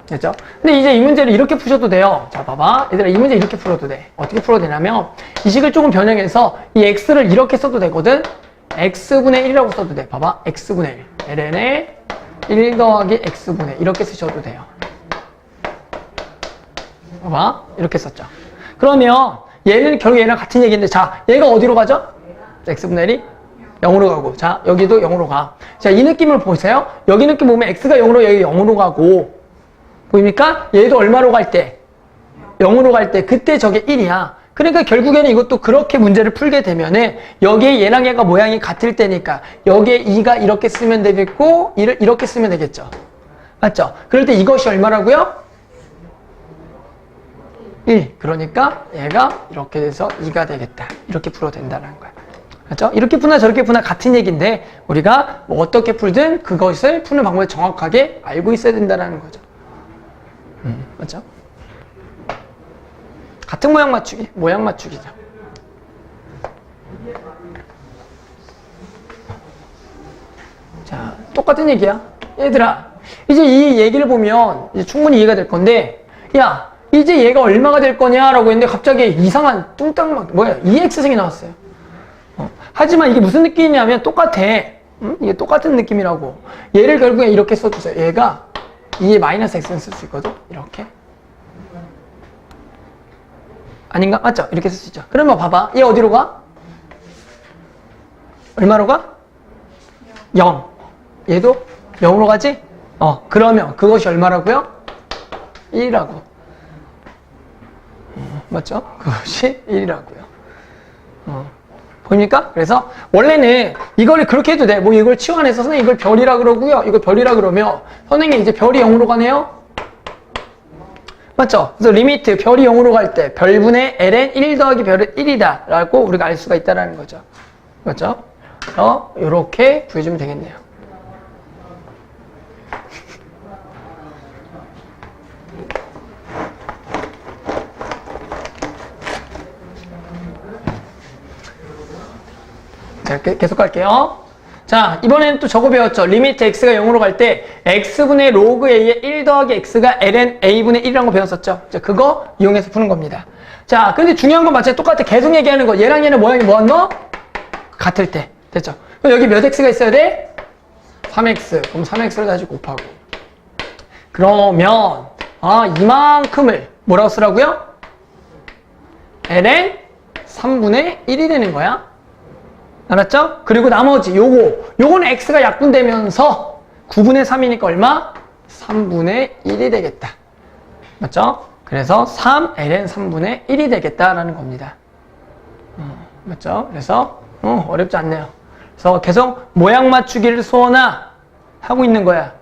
됐죠? 근데 이제 이 문제를 이렇게 푸셔도 돼요. 자, 봐봐. 얘들아, 이 문제 이렇게 풀어도 돼. 어떻게 풀어도 되냐면, 이 식을 조금 변형해서 이 x를 이렇게 써도 되거든? x분의 1이라고 써도 돼. 봐봐. x분의 1. ln의 1 더하기 x분의 이렇게 쓰셔도 돼요. 봐봐. 이렇게 썼죠. 그러면 얘는 결국 얘랑 같은 얘기인데, 자, 얘가 어디로 가죠? x분의 1이 0으로 가고, 자, 여기도 0으로 가. 자, 이 느낌을 보세요. 여기 느낌 보면 x가 0으로 여기 0으로 가고, 보입니까? 얘도 얼마로 갈 때? 0으로 갈 때, 그때 저게 1이야. 그러니까 결국에는 이것도 그렇게 문제를 풀게 되면은 여기에 얘랑 얘가 모양이 같을 때니까 여기에 2가 이렇게 쓰면 되겠고 1을 이렇게 쓰면 되겠죠. 맞죠? 그럴 때 이것이 얼마라고요? 1. 그러니까 얘가 이렇게 돼서 2가 되겠다. 이렇게 풀어도 된다는 거야. 맞죠? 이렇게 푸나 저렇게 푸나 같은 얘기인데 우리가 뭐 어떻게 풀든 그것을 푸는 방법을 정확하게 알고 있어야 된다는 거죠. 맞죠? 같은 모양 맞추기, 모양 맞추기죠. 자, 똑같은 얘기야. 얘들아, 이제 이 얘기를 보면 이제 충분히 이해가 될 건데, 야, 이제 얘가 얼마가 될 거냐라고 했는데 갑자기 이상한 뚱땅막, 뭐야, EX생이 나왔어요. 하지만 이게 무슨 느낌이냐면 똑같아. 이게 똑같은 느낌이라고. 얘를 결국에 이렇게 써주세요. 얘가 2의 마이너스 x는 쓸 수 있거든? 이렇게. 아닌가? 맞죠? 이렇게 쓸 수 있죠. 그러면 봐봐. 얘 어디로 가? 얼마로 가? 0. 얘도 0으로 가지? 그러면 그것이 얼마라고요? 1이라고. 맞죠? 그것이 1이라고요. 보입니까? 그래서 원래는 이거를 그렇게 해도 돼. 뭐 이걸 치환해서 선생님 이걸 별이라 그러고요. 이걸 별이라 그러면 선생님 이제 별이 0으로 가네요? 맞죠? 그래서 리미트 별이 0으로 갈 때 별분의 ln 1 더하기 별은 1이다 라고 우리가 알 수가 있다는 거죠. 맞죠? 그래서 이렇게 구해주면 되겠네요. 자, 계속 갈게요. 자, 이번에는 또 저거 배웠죠. 리미트 x가 0으로 갈 때 x분의 로그 a의 1 더하기 x가 ln a분의 1이라는 거 배웠었죠. 자, 그거 이용해서 푸는 겁니다. 자, 근데 중요한 건 마찬가지 똑같아. 계속 얘기하는 거. 얘랑 얘는 모양이 뭐였노? 같을 때. 됐죠? 그럼 여기 몇 x가 있어야 돼? 3x. 그럼 3x를 다시 곱하고. 그러면 이만큼을 뭐라고 쓰라고요? ln 3분의 1이 되는 거야. 알았죠? 그리고 나머지 요거는 x가 약분되면서 9분의 3이니까 얼마? 3분의 1이 되겠다. 맞죠? 그래서 3ln 3분의 1이 되겠다라는 겁니다. 맞죠? 그래서 어렵지 않네요. 그래서 계속 모양 맞추기를 소원아 하고 있는 거야.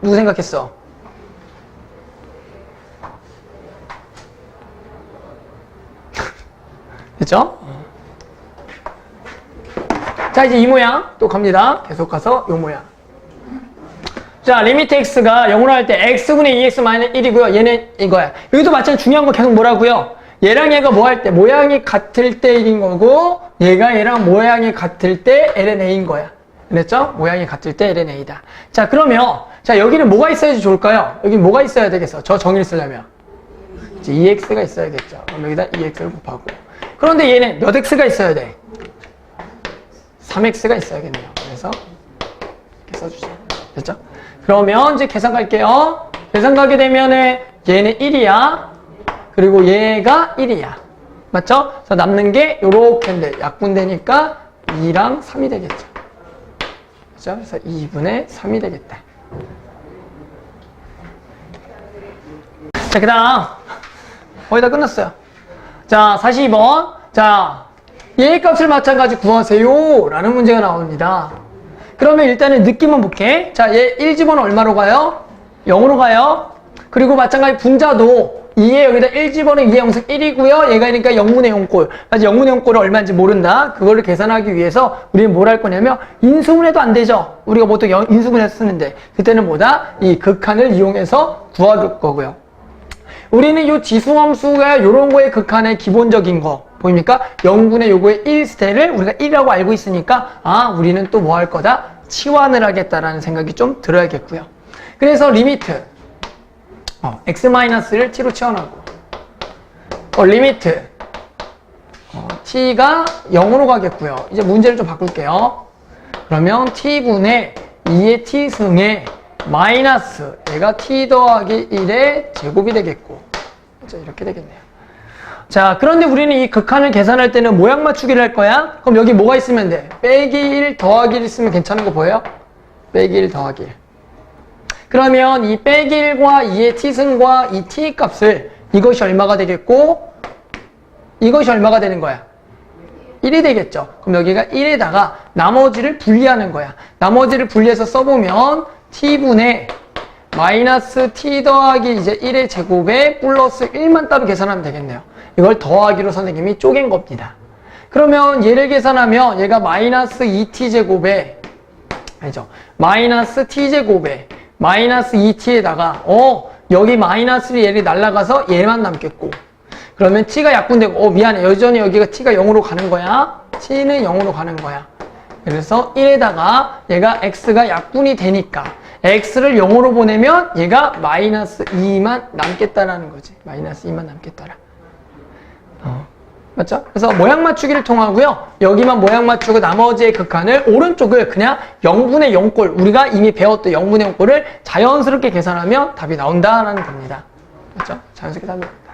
누구 생각했어? 됐죠? 자, 이제 이 모양 또 갑니다. 계속 가서 이 모양. 자, 리미트 x가 0으로 할 때 x분의 2x-1이고요. 얘는 이거야. 여기도 마찬가지로 중요한 거 계속 뭐라고요? 얘랑 얘가 뭐 할 때 모양이 같을 때 1인 거고 얘가 얘랑 모양이 같을 때 ln-a인 거야. 그랬죠? 모양이 같을 때 ln-a다. 자, 그러면 자, 여기는 뭐가 있어야지 좋을까요? 여기 뭐가 있어야 되겠어? 저 정의를 쓰려면 이제 2x가 있어야겠죠. 그럼 여기다 2x를 곱하고. 그런데 얘는 몇 x가 있어야 돼? 3x가 있어야겠네요. 그래서 이렇게 써주세요. 됐죠? 그러면 이제 계산 갈게요. 계산 가게 되면은 얘는 1이야. 그리고 얘가 1이야. 맞죠? 그래서 남는 게 요렇게인데 약분되니까 2랑 3이 되겠죠. 그죠? 그래서 2분의 3이 되겠다. 자, 그 다음 거의 다 끝났어요. 자, 42번. 자, 얘의 값을 마찬가지 구하세요 라는 문제가 나옵니다. 그러면 일단은 느낌만 볼게. 자, 얘 1 집어는 얼마로 가요? 0으로 가요. 그리고 마찬가지 분자도 2에 여기다 1 집어는 2의 영승 1이고요. 얘가 그러니까 0분의 0꼴. 아직 0분의 0꼴이 얼마인지 모른다. 그거를 계산하기 위해서 우리는 뭘 할 거냐면 인수분해도 안 되죠. 우리가 보통 인수분해 쓰는데 그때는 뭐다? 이 극한을 이용해서 구할 거고요. 우리는 이 지수함수가 요런 거의 극한의 기본적인 거 보입니까? 0분의 요거의 1스테를 우리가 1이라고 알고 있으니까 아, 우리는 또 뭐 할 거다? 치환을 하겠다라는 생각이 좀 들어야겠고요. 그래서 리미트 x-를 t로 치환하고 리미트 t가 0으로 가겠고요. 이제 문제를 좀 바꿀게요. 그러면 t분의 2의 t승에 마이너스 얘가 t 더하기 1의 제곱이 되겠고 자, 이렇게 되겠네요. 자, 그런데 우리는 이 극한을 계산할 때는 모양 맞추기를 할 거야. 그럼 여기 뭐가 있으면 돼? 빼기 1 더하기 1 있으면 괜찮은 거 보여요? 빼기 1 더하기 1. 그러면 이 빼기 1과 2의 t승과 이 t 값을 이것이 얼마가 되겠고 이것이 얼마가 되는 거야? 1이 되겠죠. 그럼 여기가 1에다가 나머지를 분리하는 거야. 나머지를 분리해서 써보면 t분의 마이너스 t 더하기 이제 1의 제곱에 플러스 1만 따로 계산하면 되겠네요. 이걸 더하기로 선생님이 쪼갠 겁니다. 그러면 얘를 계산하면 얘가 마이너스 2t 제곱에 아니죠. 마이너스 t 제곱에 마이너스 2t에다가 여기 마이너스를 얘를 날라가서 얘만 남겠고 그러면 t가 약분되고 미안해. 여전히 여기가 t가 0으로 가는 거야. t는 0으로 가는 거야. 그래서 1에다가 얘가 x가 약분이 되니까 x를 0으로 보내면 얘가 마이너스 2만 남겠다라는 거지. 마이너스 2만 남겠다라. 맞죠? 그래서 모양 맞추기를 통하고요. 여기만 모양 맞추고 나머지의 극한을 오른쪽을 그냥 0분의 0꼴 우리가 이미 배웠던 0분의 0꼴을 자연스럽게 계산하면 답이 나온다라는 겁니다. 맞죠? 자연스럽게 답이 나온다.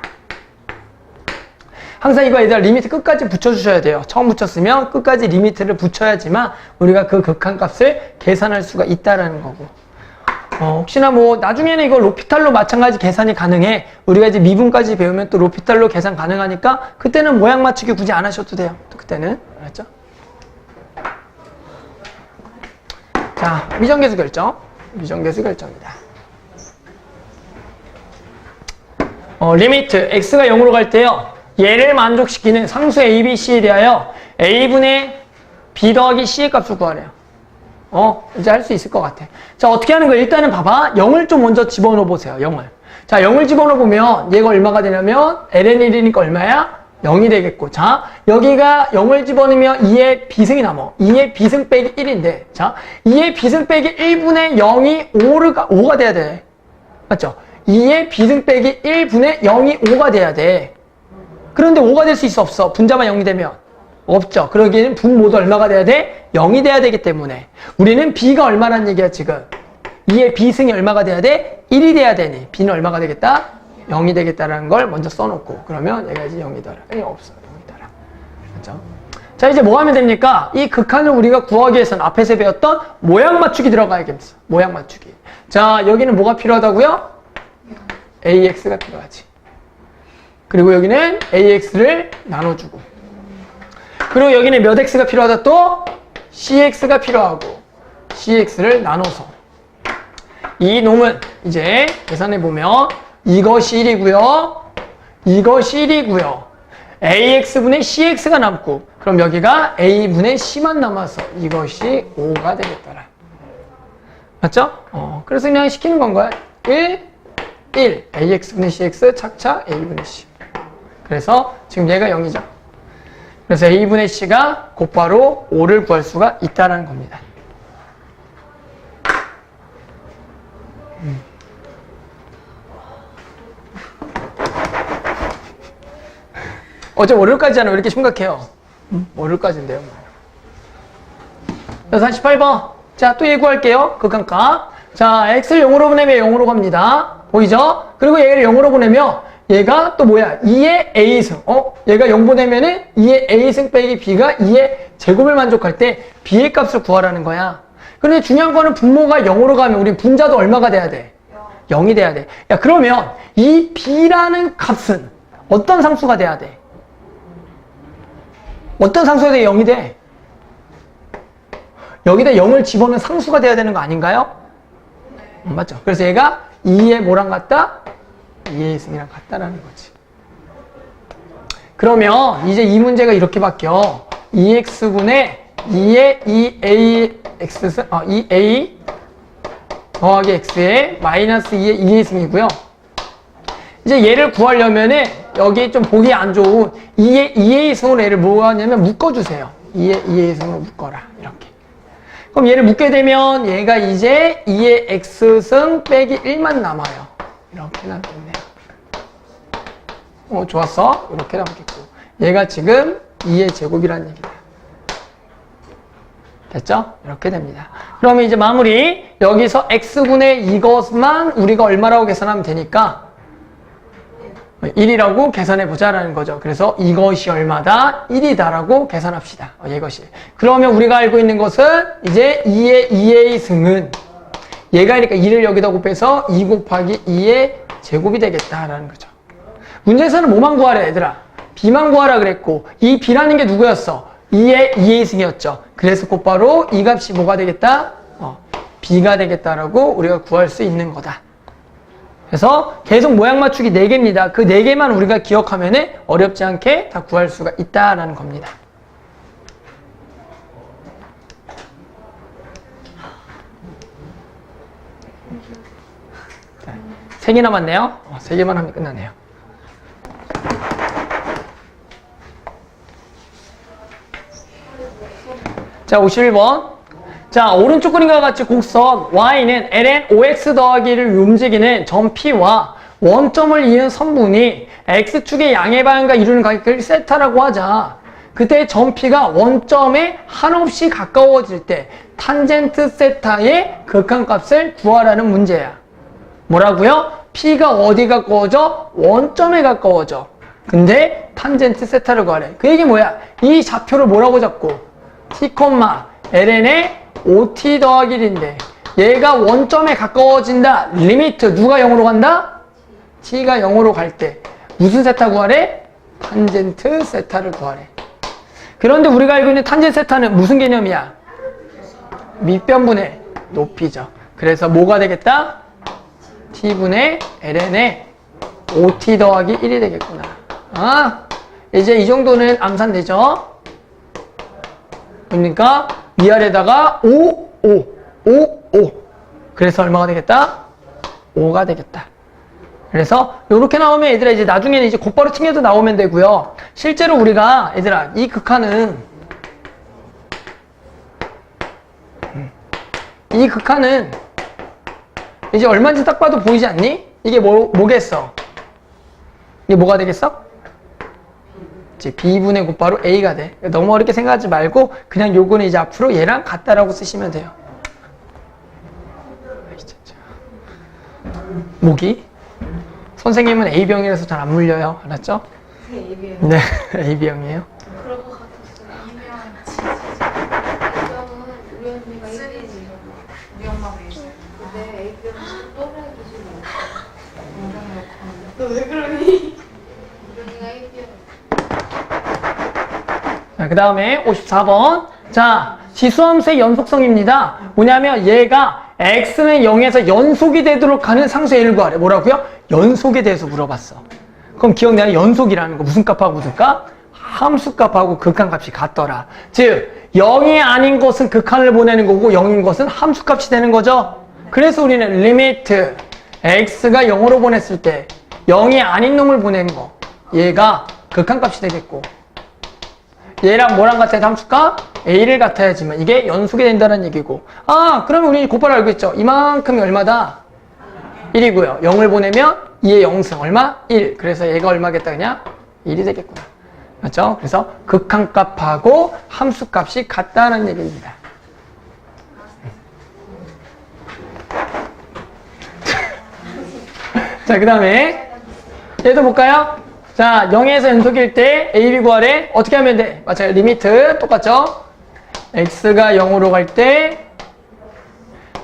항상 이거 얘들아 리미트 끝까지 붙여주셔야 돼요. 처음 붙였으면 끝까지 리미트를 붙여야지만 우리가 그 극한 값을 계산할 수가 있다라는 거고. 혹시나 뭐 나중에는 이거 로피탈로 마찬가지 계산이 가능해. 우리가 이제 미분까지 배우면 또 로피탈로 계산 가능하니까 그때는 모양 맞추기 굳이 안 하셔도 돼요. 또 그때는 알았죠? 자, 미정계수 결정. 미정계수 결정입니다. 리미트 x가 0으로 갈 때요. 얘를 만족시키는 상수 a, b, c에 대하여 a분의 b 더하기 c의 값을 구하래요. 이제 할 수 있을 것 같아. 자, 어떻게 하는 거야? 일단은 봐봐. 0을 좀 먼저 집어넣어 보세요. 0을. 자, 0을 집어넣어 보면 얘가 얼마가 되냐면 ln1이니까 얼마야? 0이 되겠고. 자, 여기가 0을 집어넣으면 2의 비승이 남아. 2의 비승 빼기 1인데. 자, 2의 비승 빼기 1분의 0이 5가 돼야 돼. 맞죠? 2의 비승 빼기 1분의 0이 5가 돼야 돼. 그런데 5가 될 수 있어 없어? 분자만 0이 되면? 없죠. 그러기에는 분 모두 얼마가 돼야 돼? 0이 돼야 되기 때문에 우리는 b가 얼마란 얘기야 지금? 2의 b승이 얼마가 돼야 돼? 1이 돼야 되니 b는 얼마가 되겠다? 0이 되겠다라는 걸 먼저 써놓고 그러면 얘가 이제 0이더라. 없어. 0이더라. 그렇죠? 자, 이제 뭐 하면 됩니까? 이 극한을 우리가 구하기 위해서는 앞에서 배웠던 모양 맞추기 들어가야겠어. 모양 맞추기. 자, 여기는 뭐가 필요하다고요? AX가 필요하지. 그리고 여기는 AX를 나눠주고 그리고 여기는 몇 x가 필요하다 또? cx가 필요하고 cx를 나눠서 이 놈은 이제 계산해보면 이것이 1이고요. 이것이 1이고요. ax분의 cx가 남고 그럼 여기가 a분의 c만 남아서 이것이 5가 되겠더라. 맞죠? 그래서 그냥 시키는 건가요? 1, ax분의 cx 착착 a분의 c. 그래서 지금 얘가 0이죠. 그래서 a분의 c가 곧바로 5를 구할 수가 있다는 겁니다. 어제 월요일까지잖아요. 왜 이렇게 심각해요? 월요일까지인데요. 그래서 48번. 자, 또 예구할게요. 극한값. 자, x를 0으로 보내면 0으로 갑니다. 보이죠? 그리고 얘를 0으로 보내면 얘가 또 뭐야? 2의 a승. 얘가 0 보내면은 2의 a승 빼기 b가 2의 제곱을 만족할 때 b의 값을 구하라는 거야. 그런데 중요한 거는 분모가 0으로 가면 우리 분자도 얼마가 돼야 돼? 0이 돼야 돼. 야, 그러면 이 b라는 값은 어떤 상수가 돼야 돼? 어떤 상수가 돼 0이 돼? 여기다 0을 집어넣은 상수가 돼야 되는 거 아닌가요? 맞죠? 그래서 얘가 2의 뭐랑 같다? 2의 승이랑 같다라는 거지. 그러면 이제 이 문제가 이렇게 바뀌어. 2x분의 2의 2ax, 2a 더하기 x의 마이너스 2의 2의 승이고요. 이제 얘를 구하려면은 여기 좀 보기 안 좋은 2의 2의 승으로 얘를 뭐 하냐면 묶어주세요. 2의 2의 승으로 묶어라. 이렇게. 그럼 얘를 묶게 되면 얘가 이제 2의 x승 빼기 1만 남아요. 이렇게 남겠네요. 좋았어. 이렇게 남겠고. 얘가 지금 2의 제곱이라는 얘기다. 됐죠? 이렇게 됩니다. 그러면 이제 마무리. 여기서 x분의 이것만 우리가 얼마라고 계산하면 되니까 1이라고 계산해보자라는 거죠. 그래서 이것이 얼마다? 1이다라고 계산합시다. 이것이. 그러면 우리가 알고 있는 것은 이제 2의 2의 승은 얘가 그러니까 2를 여기다 곱해서 2 곱하기 2의 제곱이 되겠다라는 거죠. 문제에서는 뭐만 구하래 얘들아? b만 구하라 그랬고 이 b라는 게 누구였어? 2의 2의 승이었죠. 그래서 곧바로 이 값이 뭐가 되겠다? b가 되겠다라고 우리가 구할 수 있는 거다. 그래서 계속 모양 맞추기 4개입니다. 그 4개만 우리가 기억하면 어렵지 않게 다 구할 수가 있다라는 겁니다. 자, 3개 남았네요. 3개만 하면 끝나네요. 자, 51번. 자, 오른쪽 그림과 같이 곡선 y는 ln 5x 더하기를 움직이는 점 P와 원점을 이은 선분이 x축의 양의 방향과 이루는 각을 세타라고 하자. 그때 점 P가 원점에 한없이 가까워질 때 탄젠트 세타의 극한값을 구하라는 문제야. 뭐라고요? P가 어디 가까워져? 원점에 가까워져. 근데 탄젠트 세타를 구하래. 그 얘기 뭐야? 이 좌표를 뭐라고 잡고? t, ln의 5t 더하기 1인데 얘가 원점에 가까워진다. 리미트 누가 0으로 간다? t가 0으로 갈 때 무슨 세타 구하래? 탄젠트 세타를 구하래. 그런데 우리가 알고 있는 탄젠트 세타는 무슨 개념이야? 밑변분의 높이죠. 그래서 뭐가 되겠다? t분의 ln의 5t 더하기 1이 되겠구나. 이제 이 정도는 암산되죠? 그러니까 위아래다가 5, 5, 5, 5. 그래서 얼마가 되겠다? 5가 되겠다. 그래서 이렇게 나오면 얘들아 이제 나중에는 이제 곧바로 튕겨도 나오면 되고요. 실제로 우리가 얘들아 이 극한은 이제 얼마인지 딱 봐도 보이지 않니? 이게 뭐겠어? 이게 뭐가 되겠어? 이제 b분의 곧바로 a가 돼. 너무 어렵게 생각하지 말고 그냥 요거는 이제 앞으로 얘랑 같다라고 쓰시면 돼요. 모기? 선생님은 A병이라서 잘 안 물려요. 알았죠? A병. 네, A병이에요. 그럴 것 같았어요. A병은 A병은 우리 언니가 A병이에요. 우리 엄마가 A병. 근데 A병은 또래 기준이 없어. 너왜 그러니? 우리 언니가 A병. 자, 그 다음에 54번. 자, 지수함수의 연속성입니다. 뭐냐면 얘가 x는 0에서 연속이 되도록 하는 상수 A를 구하래. 뭐라고요? 연속에 대해서 물어봤어. 그럼 기억나요? 연속이라는 거 무슨 값하고 무슨 값? 함수값하고 극한값이 같더라. 즉 0이 아닌 것은 극한을 보내는 거고 0인 것은 함수값이 되는 거죠. 그래서 우리는 리미트 x가 0으로 보냈을 때 0이 아닌 놈을 보내는 거, 얘가 극한값이 되겠고 얘랑 뭐랑 같아야 함수값? a를 같아야지만 이게 연속이 된다는 얘기고. 아, 그러면 우리 곧바로 알고 있죠. 이만큼이 얼마다? 1이고요. 0을 보내면 2의 0승 얼마? 1. 그래서 얘가 얼마겠다 그냥? 1이 되겠구나. 맞죠? 그래서 극한값하고 함수값이 같다는 얘기입니다. 자, 그 다음에 얘도 볼까요? 자, 0에서 연속일 때 a, b 구하래. 어떻게 하면 돼? 맞아요. 리미트 똑같죠? x가 0으로 갈 때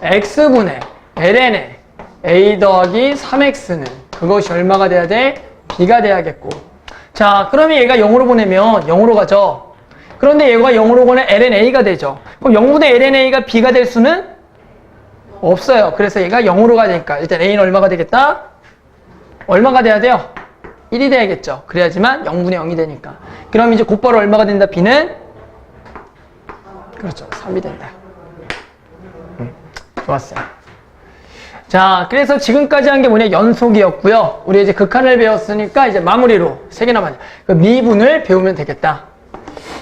x분의 ln의 a 더하기 3x는 그것이 얼마가 돼야 돼? b가 돼야겠고. 자, 그러면 얘가 0으로 보내면 0으로 가죠. 그런데 얘가 0으로 보내 lna가 되죠. 그럼 0분의 lna가 b가 될 수는 없어요. 그래서 얘가 0으로 가야 되니까 일단 a는 얼마가 되겠다? 얼마가 돼야 돼요? 1이 돼야겠죠. 그래야지만 0분의 0이 되니까. 그럼 이제 곧바로 얼마가 된다? b는? 그렇죠. 3이 된다. 좋았어요. 자, 그래서 지금까지 한 게 뭐냐? 연속이었고요. 우리 이제 극한을 배웠으니까 이제 마무리로 3개나 맞아. 그 미분을 배우면 되겠다.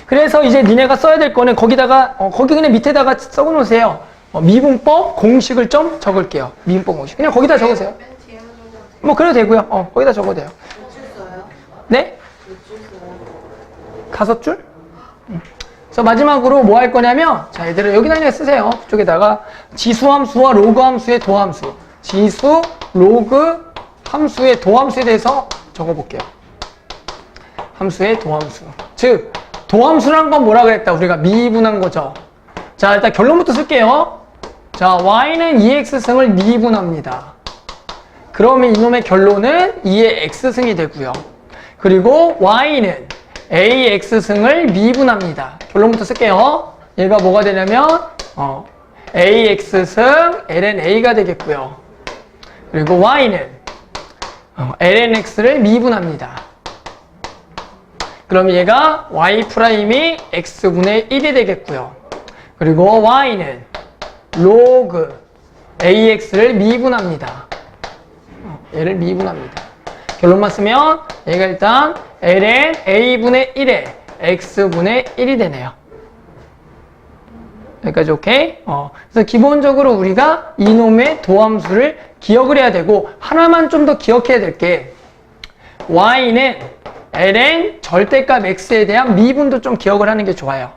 그래서 이제 니네가 써야 될 거는 거기다가, 거기 그냥 밑에다가 써 놓으세요. 미분법 공식을 좀 적을게요. 미분법 공식. 그냥 거기다 적으세요. 맨 뒤에만 적어도 뭐, 그래도 되고요. 거기다 적어도 돼요. 몇줄 써요? 네? 몇줄 써요? 5줄? 그래서 마지막으로 뭐 할 거냐면, 자, 얘들은 여기다 그냥 쓰세요. 그쪽에다가 지수함수와 로그함수의 도함수. 지수, 로그, 함수의 도함수에 대해서 적어볼게요. 함수의 도함수. 즉, 도함수란 건 뭐라 그랬다? 우리가 미분한 거죠. 자, 일단 결론부터 쓸게요. 자, y는 2x승을 미분합니다. 그러면 이놈의 결론은 2의 x승이 되고요. 그리고 y는 ax승을 미분합니다. 결론부터 쓸게요. 얘가 뭐가 되냐면 ax승 lna가 되겠고요. 그리고 y는 lnx를 미분합니다. 그럼 얘가 y''이 x분의 1이 되겠고요. 그리고 y는 log ax를 미분합니다. 얘를 미분합니다. 결론만 쓰면 얘가 일단 ln a분의 1에 x분의 1이 되네요. 여기까지 오케이? 그래서 기본적으로 우리가 이놈의 도함수를 기억을 해야 되고, 하나만 좀 더 기억해야 될 게 y는 ln 절대값 x에 대한 미분도 좀 기억을 하는 게 좋아요.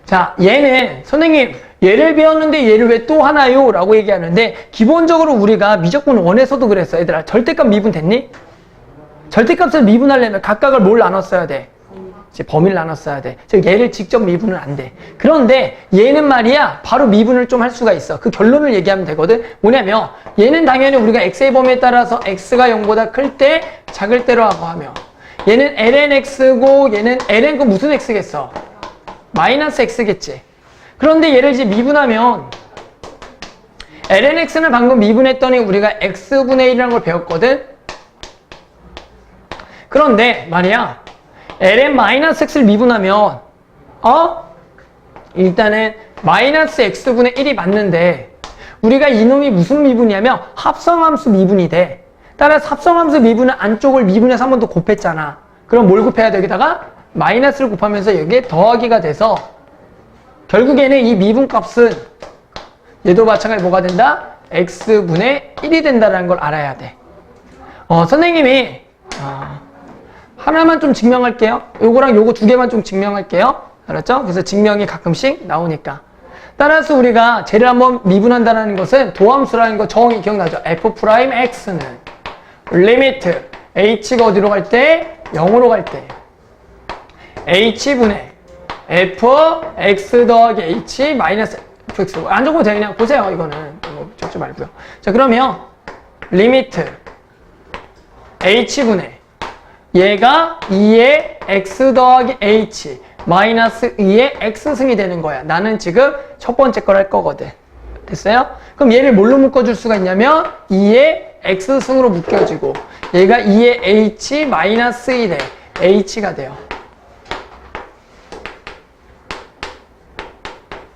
자, 얘는 선생님 얘를 배웠는데 얘를 왜 또 하나요? 라고 얘기하는데, 기본적으로 우리가 미적분 1에서도 그랬어. 얘들아, 절대값 미분 됐니? 절대값을 미분하려면 각각을 뭘 나눴어야 돼? 이제 범위를 나눴어야 돼. 즉 얘를 직접 미분은 안 돼. 그런데 얘는 말이야 바로 미분을 좀 할 수가 있어. 그 결론을 얘기하면 되거든. 뭐냐면 얘는 당연히 우리가 x의 범위에 따라서 x가 0보다 클 때 작을 때로 하고 하며, 얘는 lnx고 얘는 ln 그 무슨 x겠어? 마이너스 x겠지. 그런데 얘를 이제 미분하면 lnx는 방금 미분했더니 우리가 x분의 1이라는 걸 배웠거든. 그런데 말이야 ln-x를 미분하면 일단은 마이너스 x분의 1이 맞는데, 우리가 이놈이 무슨 미분이냐면 합성함수 미분이 돼. 따라서 합성함수 미분은 안쪽을 미분해서 한 번 더 곱했잖아. 그럼 뭘 곱해야 돼? 여기다가 마이너스를 곱하면서 여기에 더하기가 돼서 결국에는 이 미분값은 얘도 마찬가지로 뭐가 된다? x분의 1이 된다는 걸 알아야 돼. 선생님이 하나만 좀 증명할게요. 요거랑 요거 두 개만 좀 증명할게요. 알았죠? 그래서 증명이 가끔씩 나오니까. 따라서 우리가 쟤를 한번 미분한다는 것은 도함수라는 거 정의 기억나죠? f'x는 리미트 h가 어디로 갈 때? 0으로 갈 때 h분의 fx 더하기 h 마이너스 fx. 안 적어도 돼. 그냥 보세요. 이거는 뭐 적지 말고요. 자, 그러면 리미트 h분의 얘가 2의 x 더하기 h 마이너스 2의 x승이 되는 거야. 나는 지금 첫 번째 걸 할 거거든. 됐어요? 그럼 얘를 뭘로 묶어줄 수가 있냐면 2의 x승으로 묶여지고 얘가 2의 h 마이너스 1의 h가 돼요.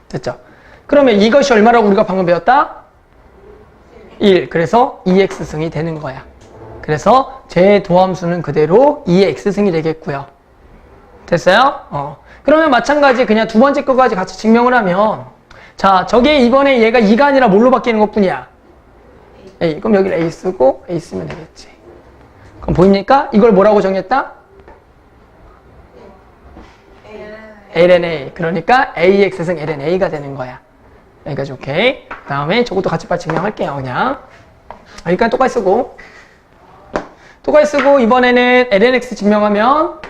됐죠? 그러면 이것이 얼마라고 우리가 방금 배웠다? 1. 그래서 2x승이 되는 거야. 그래서 제 도함수는 그대로 2의 x승이 되겠고요. 됐어요? 그러면 마찬가지 그냥 두 번째 거까지 같이 증명을 하면 자, 저게 이번에 얘가 2가 아니라 뭘로 바뀌는 것뿐이야? A. 그럼 여기를 A 쓰고 A 쓰면 되겠지. 그럼 보입니까? 이걸 뭐라고 정했다? LNA. 그러니까 AX승 LNA가 되는 거야. 여기까지 오케이. 그 다음에 저것도 같이 빨리 증명할게요. 그냥. 여기까지 똑같이 쓰고. 똑같이 쓰고 이번에는 LNX 증명하면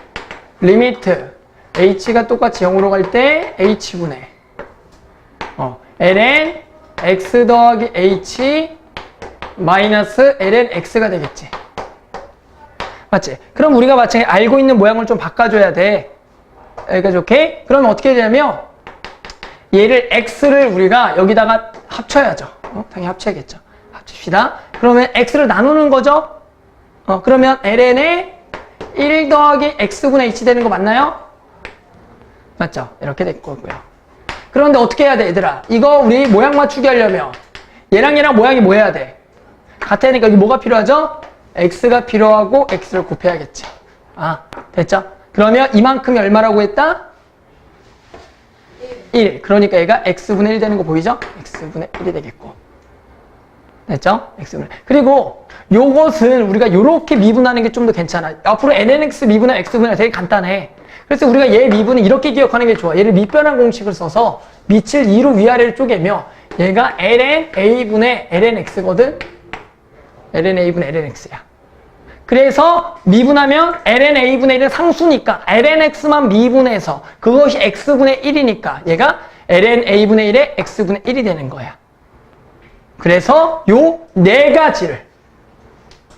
리미트 H가 똑같이 0으로 갈 때 H분의 ln x 더하기 h 마이너스 ln x가 되겠지. 맞지? 그럼 우리가 마찬가지 알고 있는 모양을 좀 바꿔줘야 돼. 여기까지 오케이? 그러면 어떻게 되냐면 얘를 x를 우리가 여기다가 합쳐야죠. 당연히 합쳐야겠죠. 합칩시다. 그러면 x를 나누는 거죠? 그러면 ln에 1 더하기 x분의 h 되는 거 맞나요? 맞죠? 이렇게 될 거고요. 그런데 어떻게 해야 돼, 얘들아? 이거 우리 모양 맞추기 하려면 얘랑 얘랑 모양이 뭐 해야 돼? 같으니까 여기 뭐가 필요하죠? x가 필요하고 x를 곱해야겠지. 됐죠? 그러면 이만큼이 얼마라고 했다? 1. 그러니까 얘가 x분의 1 되는 거 보이죠? x분의 1이 되겠고. 됐죠? x분의 1. 그리고 요것은 우리가 요렇게 미분하는 게 좀 더 괜찮아. 앞으로 lnx 미분할 x분의 되게 간단해. 그래서 우리가 얘 미분은 이렇게 기억하는 게 좋아. 얘를 밑변환 공식을 써서 밑을 2로 위아래를 쪼개며 얘가 ln a분의 ln x거든? ln a분의 ln x야. 그래서 미분하면 ln a분의 1은 상수니까 ln x만 미분해서 그것이 x분의 1이니까 얘가 ln a분의 1의 x분의 1이 되는 거야. 그래서 요 네 가지를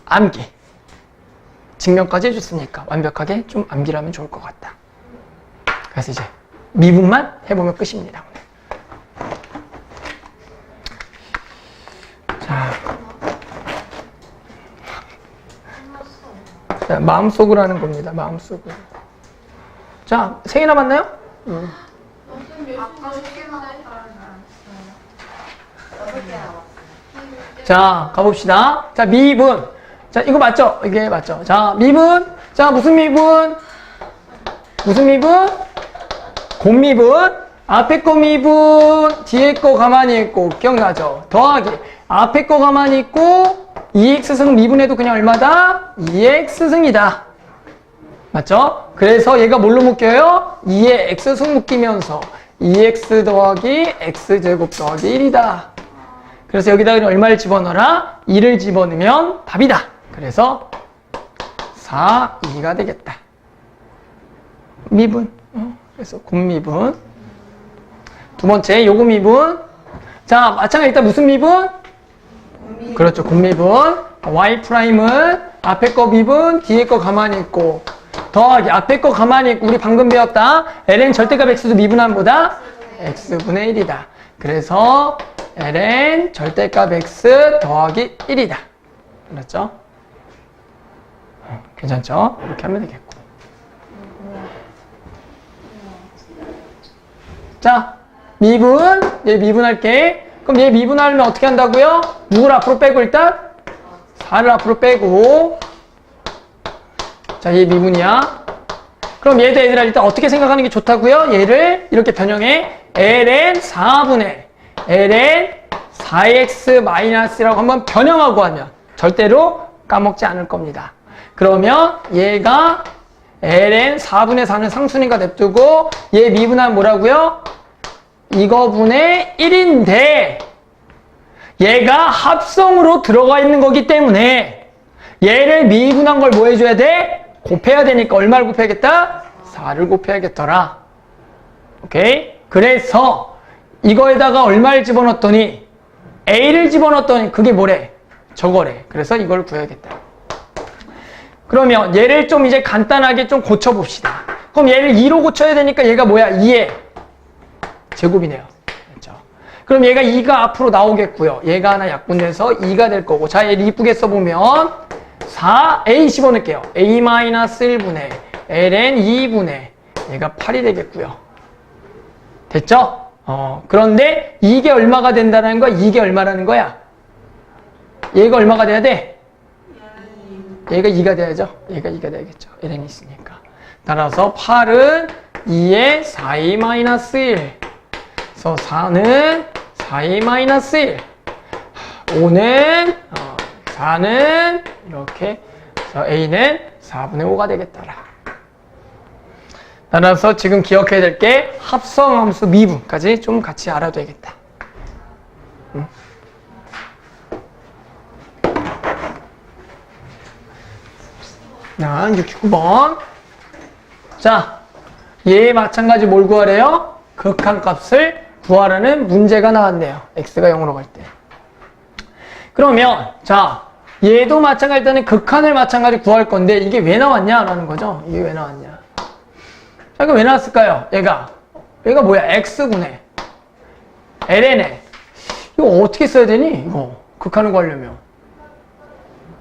암기. 증명까지 해줬으니까 완벽하게 좀 암기를 하면 좋을 것 같다. 그래서 이제 미분만 해보면 끝입니다. 자, 마음속으로 하는 겁니다. 마음속으로. 자, 3개 남았나요? 아까 3개 나왔다. 6개 나왔어. 자, 가봅시다. 자, 미분. 자, 이거 맞죠? 이게 맞죠? 자, 미분. 자, 무슨 미분? 무슨 미분? 곱미분. 앞에 거 미분, 뒤에 거 가만히 있고, 기억나죠? 더하기. 앞에 거 가만히 있고, 2x승 미분해도 그냥 얼마다? 2x승이다. 맞죠? 그래서 얘가 뭘로 묶여요? 2의 x승 묶이면서 2x 더하기 x제곱 더하기 1이다. 그래서 여기다 얼마를 집어넣어라? 2를 집어넣으면 답이다. 그래서 4, 2가 되겠다. 미분. 그래서 곱미분. 두 번째, 요거 미분. 자, 마찬가지 일단 무슨 미분? 곱미분. 그렇죠, 곱미분. y''은 앞에 거 미분, 뒤에 거 가만히 있고, 더하기 앞에 거 가만히 있고, 우리 방금 배웠다. ln 절대값 x도 미분하면 뭐다? x분의 1이다. 그래서 ln 절대값 x 더하기 1이다. 그렇죠? 괜찮죠? 이렇게 하면 되겠고. 자, 미분. 얘 미분할게. 그럼 얘 미분하려면 어떻게 한다고요? 누구를 앞으로 빼고 일단? 4를 앞으로 빼고. 자, 얘 미분이야. 그럼 얘도 얘들아 일단 어떻게 생각하는 게 좋다고요? 얘를 이렇게 변형해. ln 4분의 ln 4x-라고 한번 변형하고 하면 절대로 까먹지 않을 겁니다. 그러면 얘가 ln 4분의 4는 상수니까 냅두고 얘 미분하면 뭐라고요? 이거분의 1인데 얘가 합성으로 들어가 있는 거기 때문에 얘를 미분한 걸 뭐 해줘야 돼? 곱해야 되니까 얼마를 곱해야겠다? 4를 곱해야겠더라. 오케이? 그래서 이거에다가 얼마를 집어넣었더니 A를 집어넣었더니 그게 뭐래? 저거래. 그래서 이걸 구해야겠다. 그러면 얘를 좀 이제 간단하게 좀 고쳐봅시다. 그럼 얘를 2로 고쳐야 되니까 얘가 뭐야? 2의 제곱이네요. 그렇죠? 그럼 얘가 2가 앞으로 나오겠고요. 얘가 하나 약분돼서 2가 될 거고. 자, 얘를 이쁘게 써보면 4a 집어넣을게요. a-1분의 ln 2분의 얘가 8이 되겠고요. 됐죠? 그런데 이게 얼마가 된다는 거야? 이게 얼마라는 거야? 얘가 얼마가 돼야 돼? 얘가 2가 돼야죠. 얘가 2가 돼야겠죠. ln이 있으니까. 따라서 8은 2의 4a-1. 그래서 4는 4a-1. 5는 4는 이렇게. 그래서 a는 4분의 5가 되겠더라. 따라서 지금 기억해야 될 게 합성함수 미분까지 좀 같이 알아둬야겠다. 자, 69번. 자, 얘 마찬가지 뭘 구하래요? 극한값을 구하라는 문제가 나왔네요. x가 0으로 갈 때. 그러면 자, 얘도 마찬가지 일단은 극한을 마찬가지 구할 건데 이게 왜 나왔냐? 라는 거죠. 이게 왜 나왔냐? 자, 이거 왜 나왔을까요? 얘가 뭐야? x분의 ln에 이거 어떻게 써야 되니? 이거 극한을 구하려면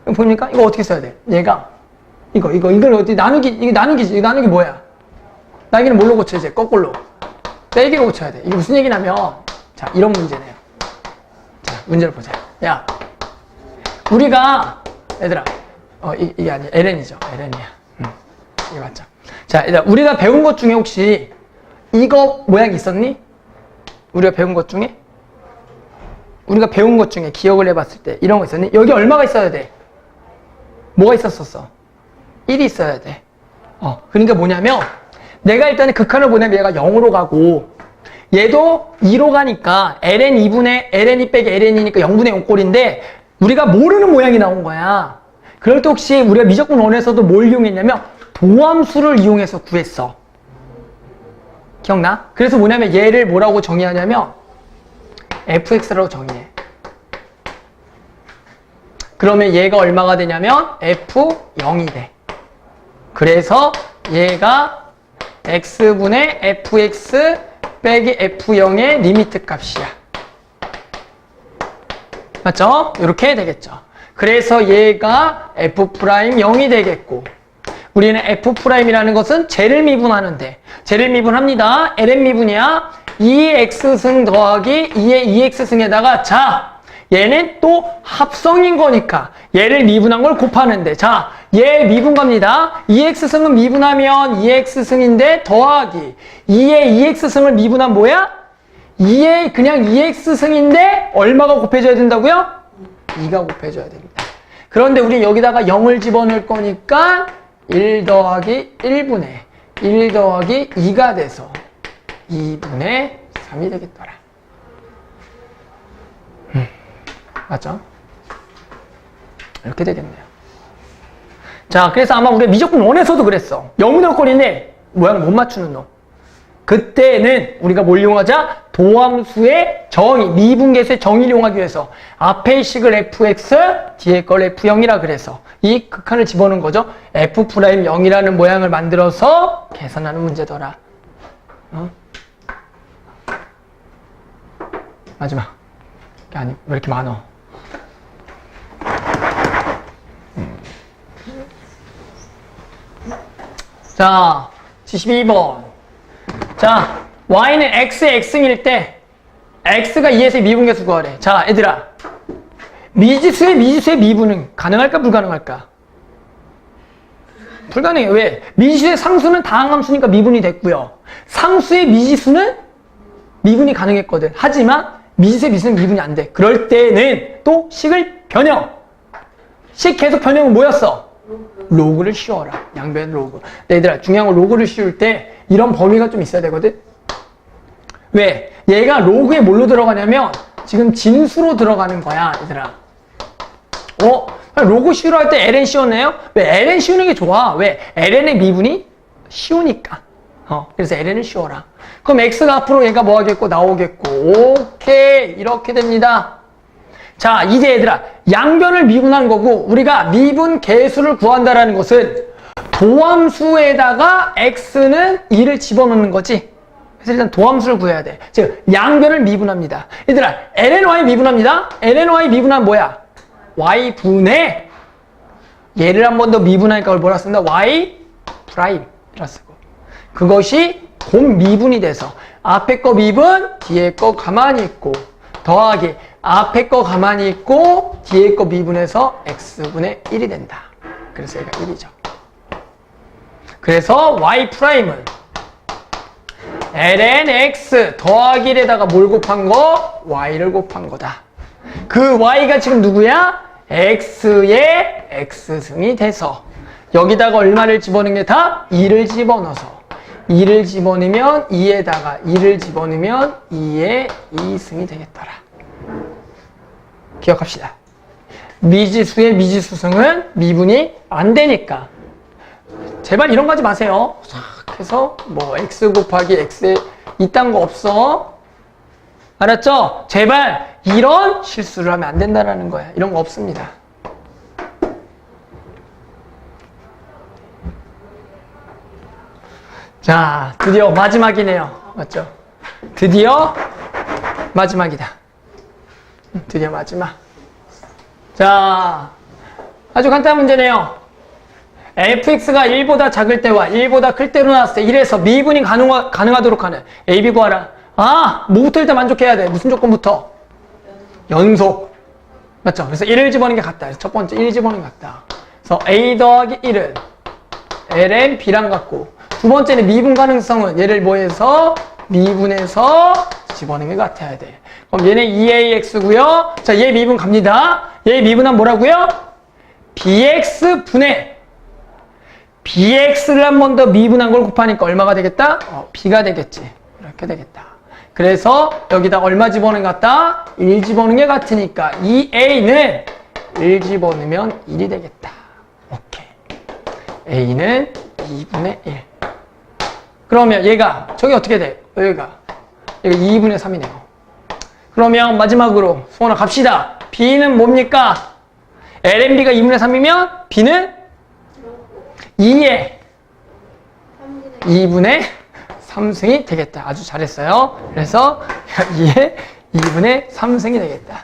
이거 보니까 이거 어떻게 써야 돼? 얘가 이걸 어떻게 이게 나누기 뭐야? 나누기는 뭘로 고쳐 이제? 거꾸로 빼기로 고쳐야 돼. 이게 무슨 얘기냐면 자, 이런 문제네요. 자, 문제를 보자. 야, 우리가 얘들아 이게 아니야. ln이죠. ln이야. 이게 맞죠? 자, 얘들아, 우리가 배운 것 중에 혹시 이거 모양 있었니? 우리가 배운 것 중에 기억을 해봤을 때 이런 거 있었니? 여기 얼마가 있어야 돼? 뭐가 있었었어? 1이 있어야 돼. 그러니까 뭐냐면 내가 일단은 극한을 보내면 얘가 0으로 가고 얘도 2로 가니까 ln 2분의 ln2 빼기 ln이니까 0분의 0꼴인데 우리가 모르는 모양이 나온 거야. 그럴 때 혹시 우리가 미적분 원에서도 뭘 이용했냐면 도함수를 이용해서 구했어. 기억나? 그래서 뭐냐면 얘를 뭐라고 정의하냐면 fx라고 정의해. 그러면 얘가 얼마가 되냐면 f0이 돼. 그래서 얘가 x분의 fx 빼기 f0의 리미트 값이야. 맞죠? 이렇게 되겠죠. 그래서 얘가 f'0이 되겠고 우리는 f'이라는 것은 쟤를 미분하는데 쟤를 미분합니다. ln 미분이야. 2x승 더하기 2의 2x승에다가 자, 얘는 또 합성인 거니까 얘를 미분한 걸 곱하는데 자, 얘 미분 갑니다. 2x승은 미분하면 2x승인데 더하기 2의 2x승을 미분한 뭐야? 2의 그냥 2x승인데 얼마가 곱해져야 된다고요? 2가 곱해져야 됩니다. 그런데 우리 여기다가 0을 집어넣을 거니까 1 더하기 1분의 1 더하기 2가 돼서 2분의 3이 되겠더라. 맞죠? 이렇게 되겠네요. 자, 그래서 아마 우리가 미적분 원에서도 그랬어. 0분의 5꼴인데 모양을 못 맞추는 놈. 그때는 우리가 뭘 이용하자? 도함수의 정의, 미분계수의 정의를 이용하기 위해서 앞에 식을 fx, 뒤에 걸 f0이라 그래서 이 극한을 집어넣은 거죠. f'0이라는 모양을 만들어서 계산하는 문제더라. 마지막. 아니, 왜 이렇게 많어? 자, 72번. 자, y는 x의 x승일 때 x가 2에서 미분계수 구하래. 자, 얘들아. 미지수의 미분은 가능할까 불가능할까? 불가능해. 왜? 미지수의 상수는 다항함수니까 미분이 됐고요. 상수의 미지수는 미분이 가능했거든. 하지만 미지수의 미지수는 미분이 안 돼. 그럴 때는 또 식을 변형. 식 계속 변형은 뭐였어? 로그를 씌워라. 양변 로그. 얘들아, 중요한 건 로그를 씌울 때 이런 범위가 좀 있어야 되거든? 왜? 얘가 로그에 뭘로 들어가냐면 지금 진수로 들어가는 거야, 얘들아. 로그 씌우라 할 때 ln 씌웠네요? 왜? ln 씌우는 게 좋아. 왜? ln의 미분이 쉬우니까. 그래서 ln을 씌워라. 그럼 x가 앞으로 얘가 뭐 하겠고 나오겠고. 오케이. 이렇게 됩니다. 자, 이제 얘들아, 양변을 미분한 거고 우리가 미분 계수를 구한다라는 것은 도함수에다가 x는 2를 집어넣는 거지. 그래서 일단 도함수를 구해야 돼. 즉 양변을 미분합니다. 얘들아 lny 미분합니다. lny 미분하면 뭐야? y분의 얘를 한 번 더 미분하니까 그걸 뭐라 쓴다? y 프라임이라 쓰고 그것이 곧 미분이 돼서 앞에 거 미분 뒤에 거 가만히 있고 더하기 앞에 거 가만히 있고 뒤에 거 미분해서 x분의 1이 된다. 그래서 얘가 1이죠. 그래서 y 프라임은 ln x 더하기 1에다가 뭘 곱한 거? y를 곱한 거다. 그 y가 지금 누구야? x의 x승이 돼서 여기다가 얼마를 집어넣는 게 답? 2를 집어넣어서 2를 집어넣으면 2에다가 2를 집어넣으면 2의 2승이 되겠더라. 기억합시다. 미지수의 미지수승은 미분이 안 되니까 제발 이런 거 하지 마세요. 그래서 뭐 x 곱하기 x에 이딴 거 없어. 알았죠? 제발 이런 실수를 하면 안 된다는 거야. 이런 거 없습니다. 자, 드디어 마지막이네요. 맞죠? 드디어 마지막이다. 드디어 마지막. 자, 아주 간단한 문제네요. fx가 1보다 작을 때와 1보다 클 때로 나왔을 때 1에서 미분이 가능하도록 하는 a, b 구하라. 아, 뭐부터 일단 만족해야 돼? 무슨 조건부터? 연속. 맞죠? 그래서 1을 집어넣는 게 같다. 그래서 첫 번째 1 집어넣는 게 같다. 그래서 a 더하기 1은 ln b랑 같고 두 번째는 미분 가능성은 얘를 뭐해서? 미분해서 집어넣는 게 같아야 돼. 그럼 얘는 2ax고요. 자, 얘 미분 갑니다. 얘 미분은 뭐라고요? bx분의 bx를 한 번 더 미분한 걸 곱하니까 얼마가 되겠다? b가 되겠지. 이렇게 되겠다. 그래서 여기다 얼마 집어넣는 것 같다? 1 집어넣는 게 같으니까 2a는 1 집어넣으면 1이 되겠다. 오케이. a는 2분의 1. 그러면 얘가 저기 어떻게 돼? 얘가 2분의 3이네요. 그러면 마지막으로 소원아 갑시다. b는 뭡니까? lnb가 2분의 3이면 b는 2의 2분의 3승이 되겠다. 아주 잘했어요. 그래서 2의 2분의 3승이 되겠다.